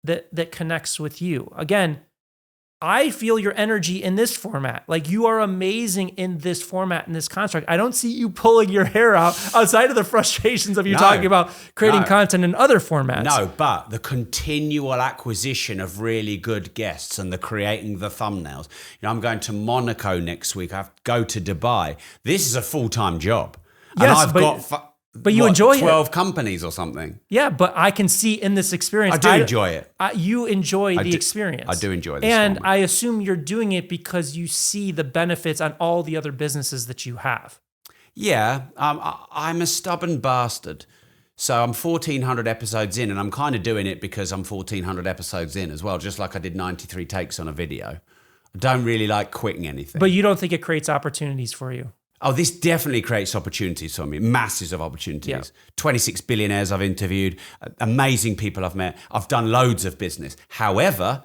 that connects with you. Again, I feel your energy in this format. Like, you are amazing in this format, in this construct. I don't see you pulling your hair out outside of the frustrations of you talking about creating content in other formats. No, but the continual acquisition of really good guests and the creating the thumbnails. You know, I'm going to Monaco next week. I have to go to Dubai. This is a full-time job. Yes, and I've but you enjoy 12 companies or something. Yeah, but I can see in this experience. I do enjoy it. You enjoy the experience. I do enjoy this. And I assume you're doing it because you see the benefits on all the other businesses that you have. Yeah, I'm a stubborn bastard. So I'm 1,400 episodes in, and I'm kind of doing it because I'm 1,400 episodes in as well, just like I did 93 takes on a video. I don't really like quitting anything. But you don't think it creates opportunities for you? Oh, this definitely creates opportunities for me, masses of opportunities. Yeah. 26 billionaires I've interviewed, amazing people I've met. I've done loads of business. However,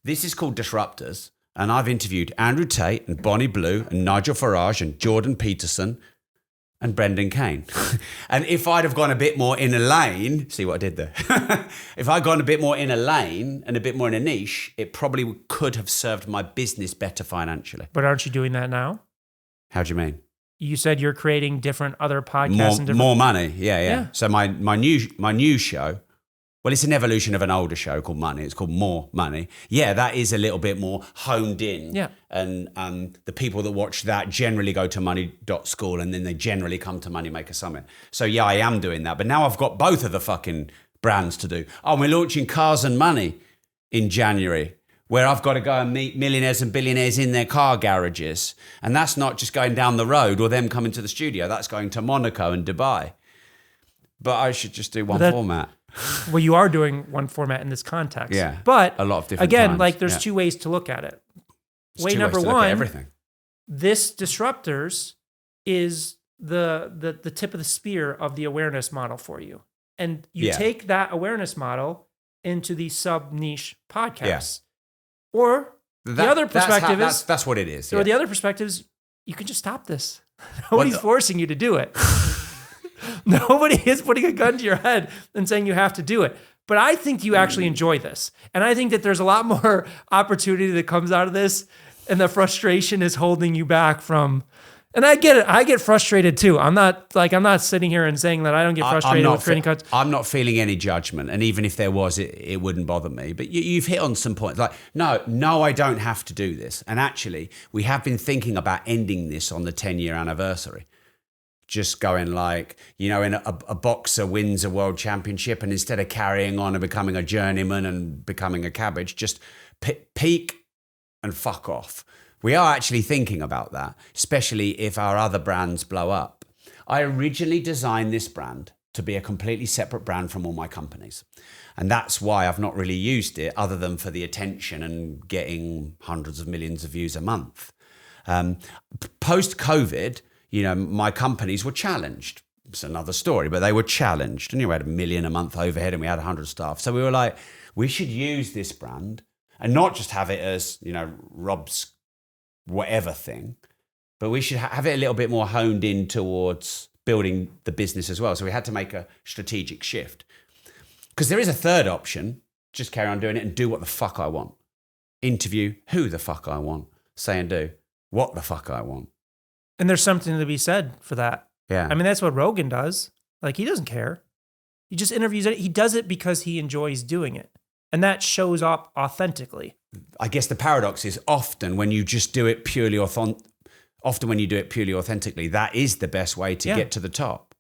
this is called Disruptors, and I've interviewed Andrew Tate and Bonnie Blue and Nigel Farage and Jordan Peterson and Brendan Kane. And if I'd have gone a bit more in a lane, see what I did there? If I'd gone a bit more in a lane and a bit more in a niche, it probably could have served my business better financially. But aren't you doing that now? How do you mean? You said you're creating different other podcasts and different... more money. Yeah. So my new show, well, it's an evolution of an older show called Money. It's called More Money. Yeah, that is a little bit more honed in. Yeah. And the people that watch that generally go to Money.School, and then they generally come to Moneymaker Summit. So yeah, I am doing that. But now I've got both of the fucking brands to do. Oh, we're launching Cars and Money in January, where I've got to go and meet millionaires and billionaires in their car garages. And that's not just going down the road or them coming to the studio. That's going to Monaco and Dubai. But I should just do one format. Well, you are doing one format in this context. Yeah. But a lot of different again, times. Like there's two ways to look at it. Way number one, everything. This Disruptors is the tip of the spear of the awareness model for you. And you take that awareness model into these sub-niche podcasts. Yeah. Or the other perspective is... That's what it is. Or the other perspective is, you can just stop this. Nobody's forcing you to do it. Nobody is putting a gun to your head and saying you have to do it. But I think you actually enjoy this. And I think that there's a lot more opportunity that comes out of this, and the frustration is holding you back from... And I get it. I get frustrated too. I'm not sitting here and saying that I don't get frustrated with creating content. I'm not feeling any judgment. And even if there was, it wouldn't bother me. But you've hit on some points. Like, no, I don't have to do this. And actually, we have been thinking about ending this on the 10-year anniversary. Just going like, in a boxer wins a world championship, and instead of carrying on and becoming a journeyman and becoming a cabbage, just peak and fuck off. We are actually thinking about that, especially if our other brands blow up. I originally designed this brand to be a completely separate brand from all my companies. And that's why I've not really used it other than for the attention and getting hundreds of millions of views a month. Post-COVID, my companies were challenged. It's another story, but they were challenged. And we had $1 million a month overhead and we had 100 staff. So we were like, we should use this brand and not just have it as, Rob's whatever thing, but we should have it a little bit more honed in towards building the business as well. So we had to make a strategic shift. Because there is a third option, just carry on doing it and do what the fuck I want. Interview who the fuck I want. Say and do what the fuck I want. And there's something to be said for that. Yeah. I mean, that's what Rogan does. Like, he doesn't care. He just interviews it. He does it because he enjoys doing it. And that shows up authentically. I guess the paradox is often when you just do it purely authentically, that is the best way to get to the top.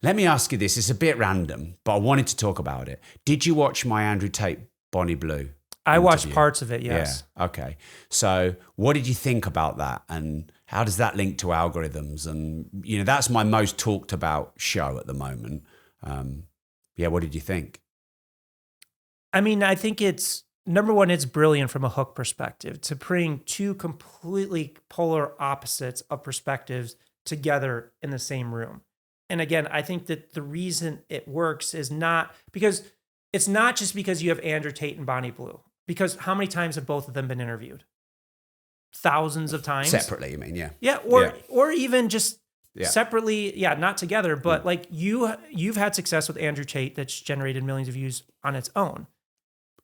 Let me ask you this. It's a bit random, but I wanted to talk about it. Did you watch my Andrew Tate, Bonnie Blue I watched parts of it, yes. Yeah, okay. So what did you think about that? And how does that link to algorithms? And, that's my most talked about show at the moment. What did you think? I mean, I think it's, number one, it's brilliant from a hook perspective to bring two completely polar opposites of perspectives together in the same room. And again, I think that the reason it works is not because it's not just because you have Andrew Tate and Bonnie Blue, Because how many times have both of them been interviewed? Thousands of times. Separately, you mean? Yeah. Yeah, or even just separately. Yeah, not together, but like you've had success with Andrew Tate that's generated millions of views on its own.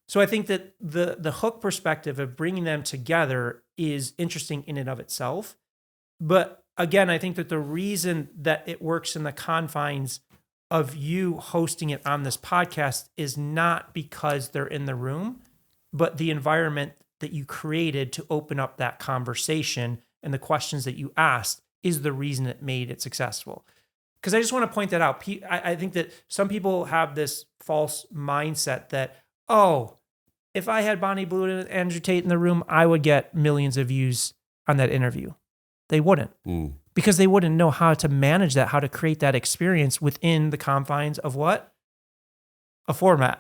So I think that the hook perspective of bringing them together is interesting in and of itself. But again, I think that the reason that it works in the confines of you hosting it on this podcast is not because they're in the room, but the environment that you created to open up that conversation and the questions that you asked is the reason it made it successful. Because I just want to point that out. I think that some people have this false mindset that, if I had Bonnie Blue and Andrew Tate in the room, I would get millions of views on that interview. They wouldn't. Because they wouldn't know how to manage that, how to create that experience within the confines of what? A format.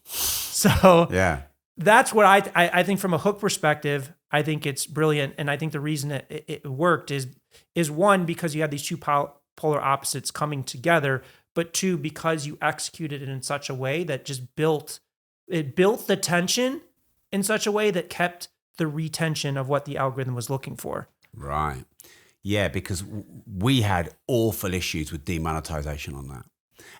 So that's what I think from a hook perspective, I think it's brilliant. And I think the reason it worked is one, because you had these two polar opposites coming together, but two, because you executed it in such a way that just built the tension in such a way that kept the retention of what the algorithm was looking for. Right. Yeah, because we had awful issues with demonetization on that.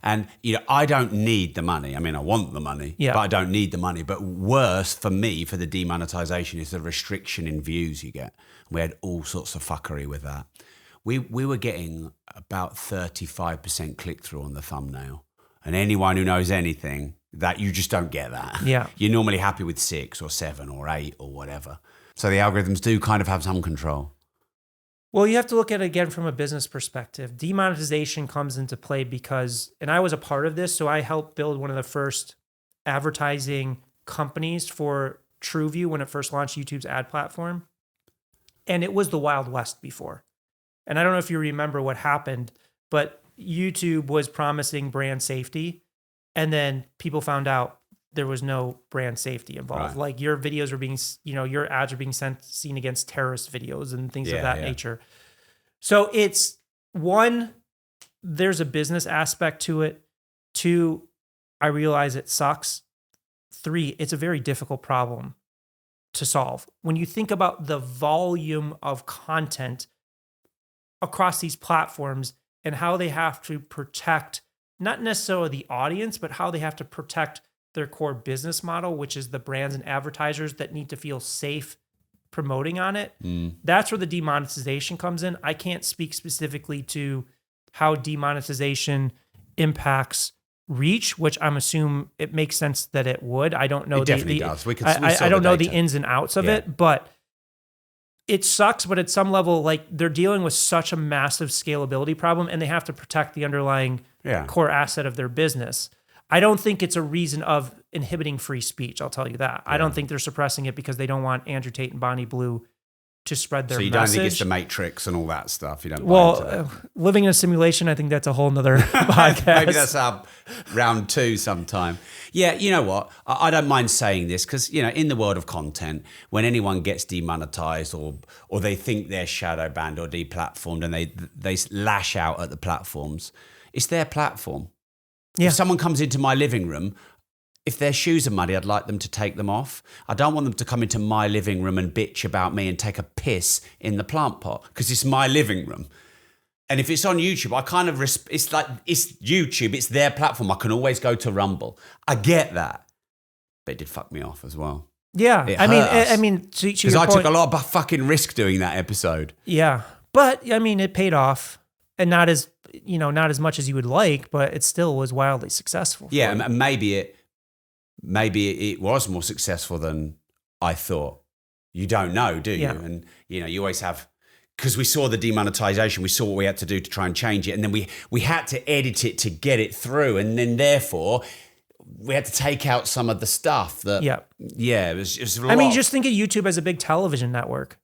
And, I don't need the money. I mean, I want the money, but I don't need the money. But worse for me, for the demonetization, is the restriction in views you get. We had all sorts of fuckery with that. We were getting about 35% click-through on the thumbnail. And anyone who knows anything, that you just don't get that. Yeah. You're normally happy with 6 or 7 or 8 or whatever. So the algorithms do kind of have some control. Well, you have to look at it again from a business perspective. Demonetization comes into play because, and I was a part of this, so I helped build one of the first advertising companies for TrueView when it first launched YouTube's ad platform. And it was the Wild West before. And I don't know if you remember what happened, but YouTube was promising brand safety. And then people found out there was no brand safety involved. Right. Like your videos are being, your ads are being seen against terrorist videos and things of that nature. So it's one, there's a business aspect to it. 2, I realize it sucks. 3, it's a very difficult problem to solve. When you think about the volume of content across these platforms and how they have to protect not necessarily the audience, but how they have to protect their core business model, which is the brands and advertisers that need to feel safe promoting on it. That's where the demonetization comes in. I can't speak specifically to how demonetization impacts reach, which I'm assuming it makes sense that it would. I don't know. It definitely does. I don't know the ins and outs of it, but it sucks. But at some level, like they're dealing with such a massive scalability problem and they have to protect the underlying core asset of their business. I don't think it's a reason of inhibiting free speech. I'll tell you that. I don't think they're suppressing it because they don't want Andrew Tate and Bonnie Blue to spread their message. So you don't think it's the Matrix and all that stuff? You don't buy into that? Living in a simulation, I think that's a whole nother podcast. Maybe that's our round 2 sometime. Yeah, you know what? I don't mind saying this because, in the world of content, when anyone gets demonetized or they think they're shadow banned or deplatformed and they lash out at the platforms, it's their platform. Yeah. If someone comes into my living room, if their shoes are muddy, I'd like them to take them off. I don't want them to come into my living room and bitch about me and take a piss in the plant pot because it's my living room. And if it's on YouTube, I kind of, it's YouTube, it's their platform. I can always go to Rumble. I get that. But it did fuck me off as well. Yeah. I mean, because I took a lot of fucking risk doing that episode. Yeah. But I mean, it paid off and not as much as you would like, but it still was wildly successful. Yeah. And maybe it was more successful than I thought. You don't know, do you? Yeah. And, you always have, because we saw the demonetization, we saw what we had to do to try and change it. And then we had to edit it to get it through. And then therefore, we had to take out some of the stuff that, it was a lot. I mean, just think of YouTube as a big television network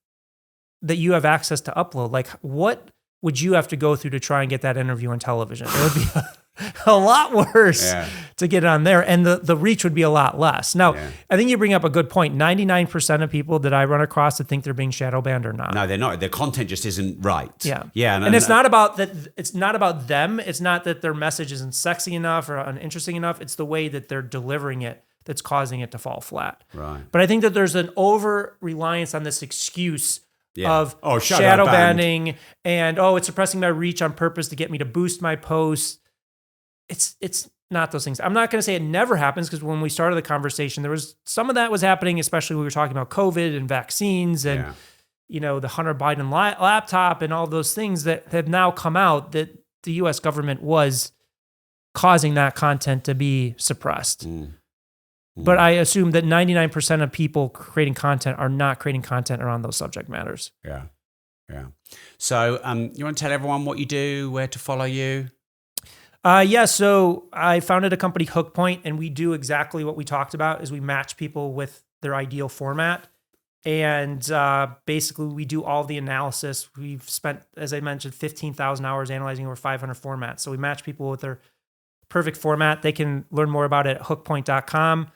that you have access to upload. Like, what would you have to go through to try and get that interview on television? It would be a lot worse to get it on there, and the reach would be a lot less. Now, I think you bring up a good point. 99% of people that I run across that think they're being shadow banned are not. No, they're not. Their content just isn't right. Yeah. And it's not about that. It's not about them. It's not that their message isn't sexy enough or uninteresting enough. It's the way that they're delivering it that's causing it to fall flat. Right. But I think that there's an over reliance on this excuse of shadow shadow banned. banning and it's suppressing my reach on purpose to get me to boost my posts. It's not those things. I'm not going to say it never happens, because when we started the conversation, there was some of that was happening, especially when we were talking about COVID and vaccines and the Hunter Biden laptop and all those things that have now come out that the U.S. government was causing that content to be suppressed. But I assume that 99% of people creating content are not creating content around those subject matters. Yeah. So you want to tell everyone what you do, where to follow you? So I founded a company, HookPoint, and we do exactly what we talked about, is we match people with their ideal format. And basically we do all the analysis. We've spent, as I mentioned, 15,000 hours analyzing over 500 formats. So we match people with their perfect format. They can learn more about it at hookpoint.com.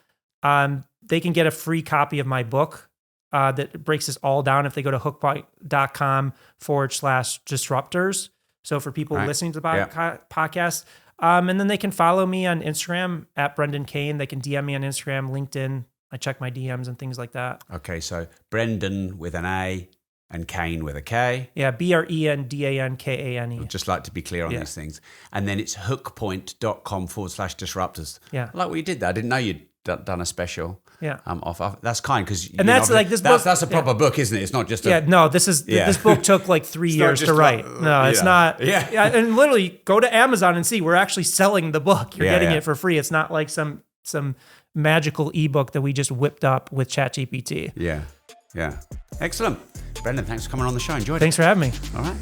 They can get a free copy of my book that breaks this all down if they go to hookpoint.com/disruptors. So for people listening to the podcast, and then they can follow me on Instagram at Brendan Kane. They can DM me on Instagram, LinkedIn. I check my DMs and things like that. Okay, so Brendan with an A and Kane with a K. Yeah, BrendanKane. I'd just like to be clear on these things. And then it's hookpoint.com/disruptors. Yeah. I like what you did there. I didn't know you'd done a special. Yeah. Off. That's kind, because that's like this book. That's a proper book, isn't it? It's not just this book took like 3 years to write. It's not. Yeah. And literally go to Amazon and see, we're actually selling the book. You're getting it for free. It's not like some magical ebook that we just whipped up with ChatGPT. Yeah. Excellent. Brendan, thanks for coming on the show. Enjoyed it. Thanks for having me. All right.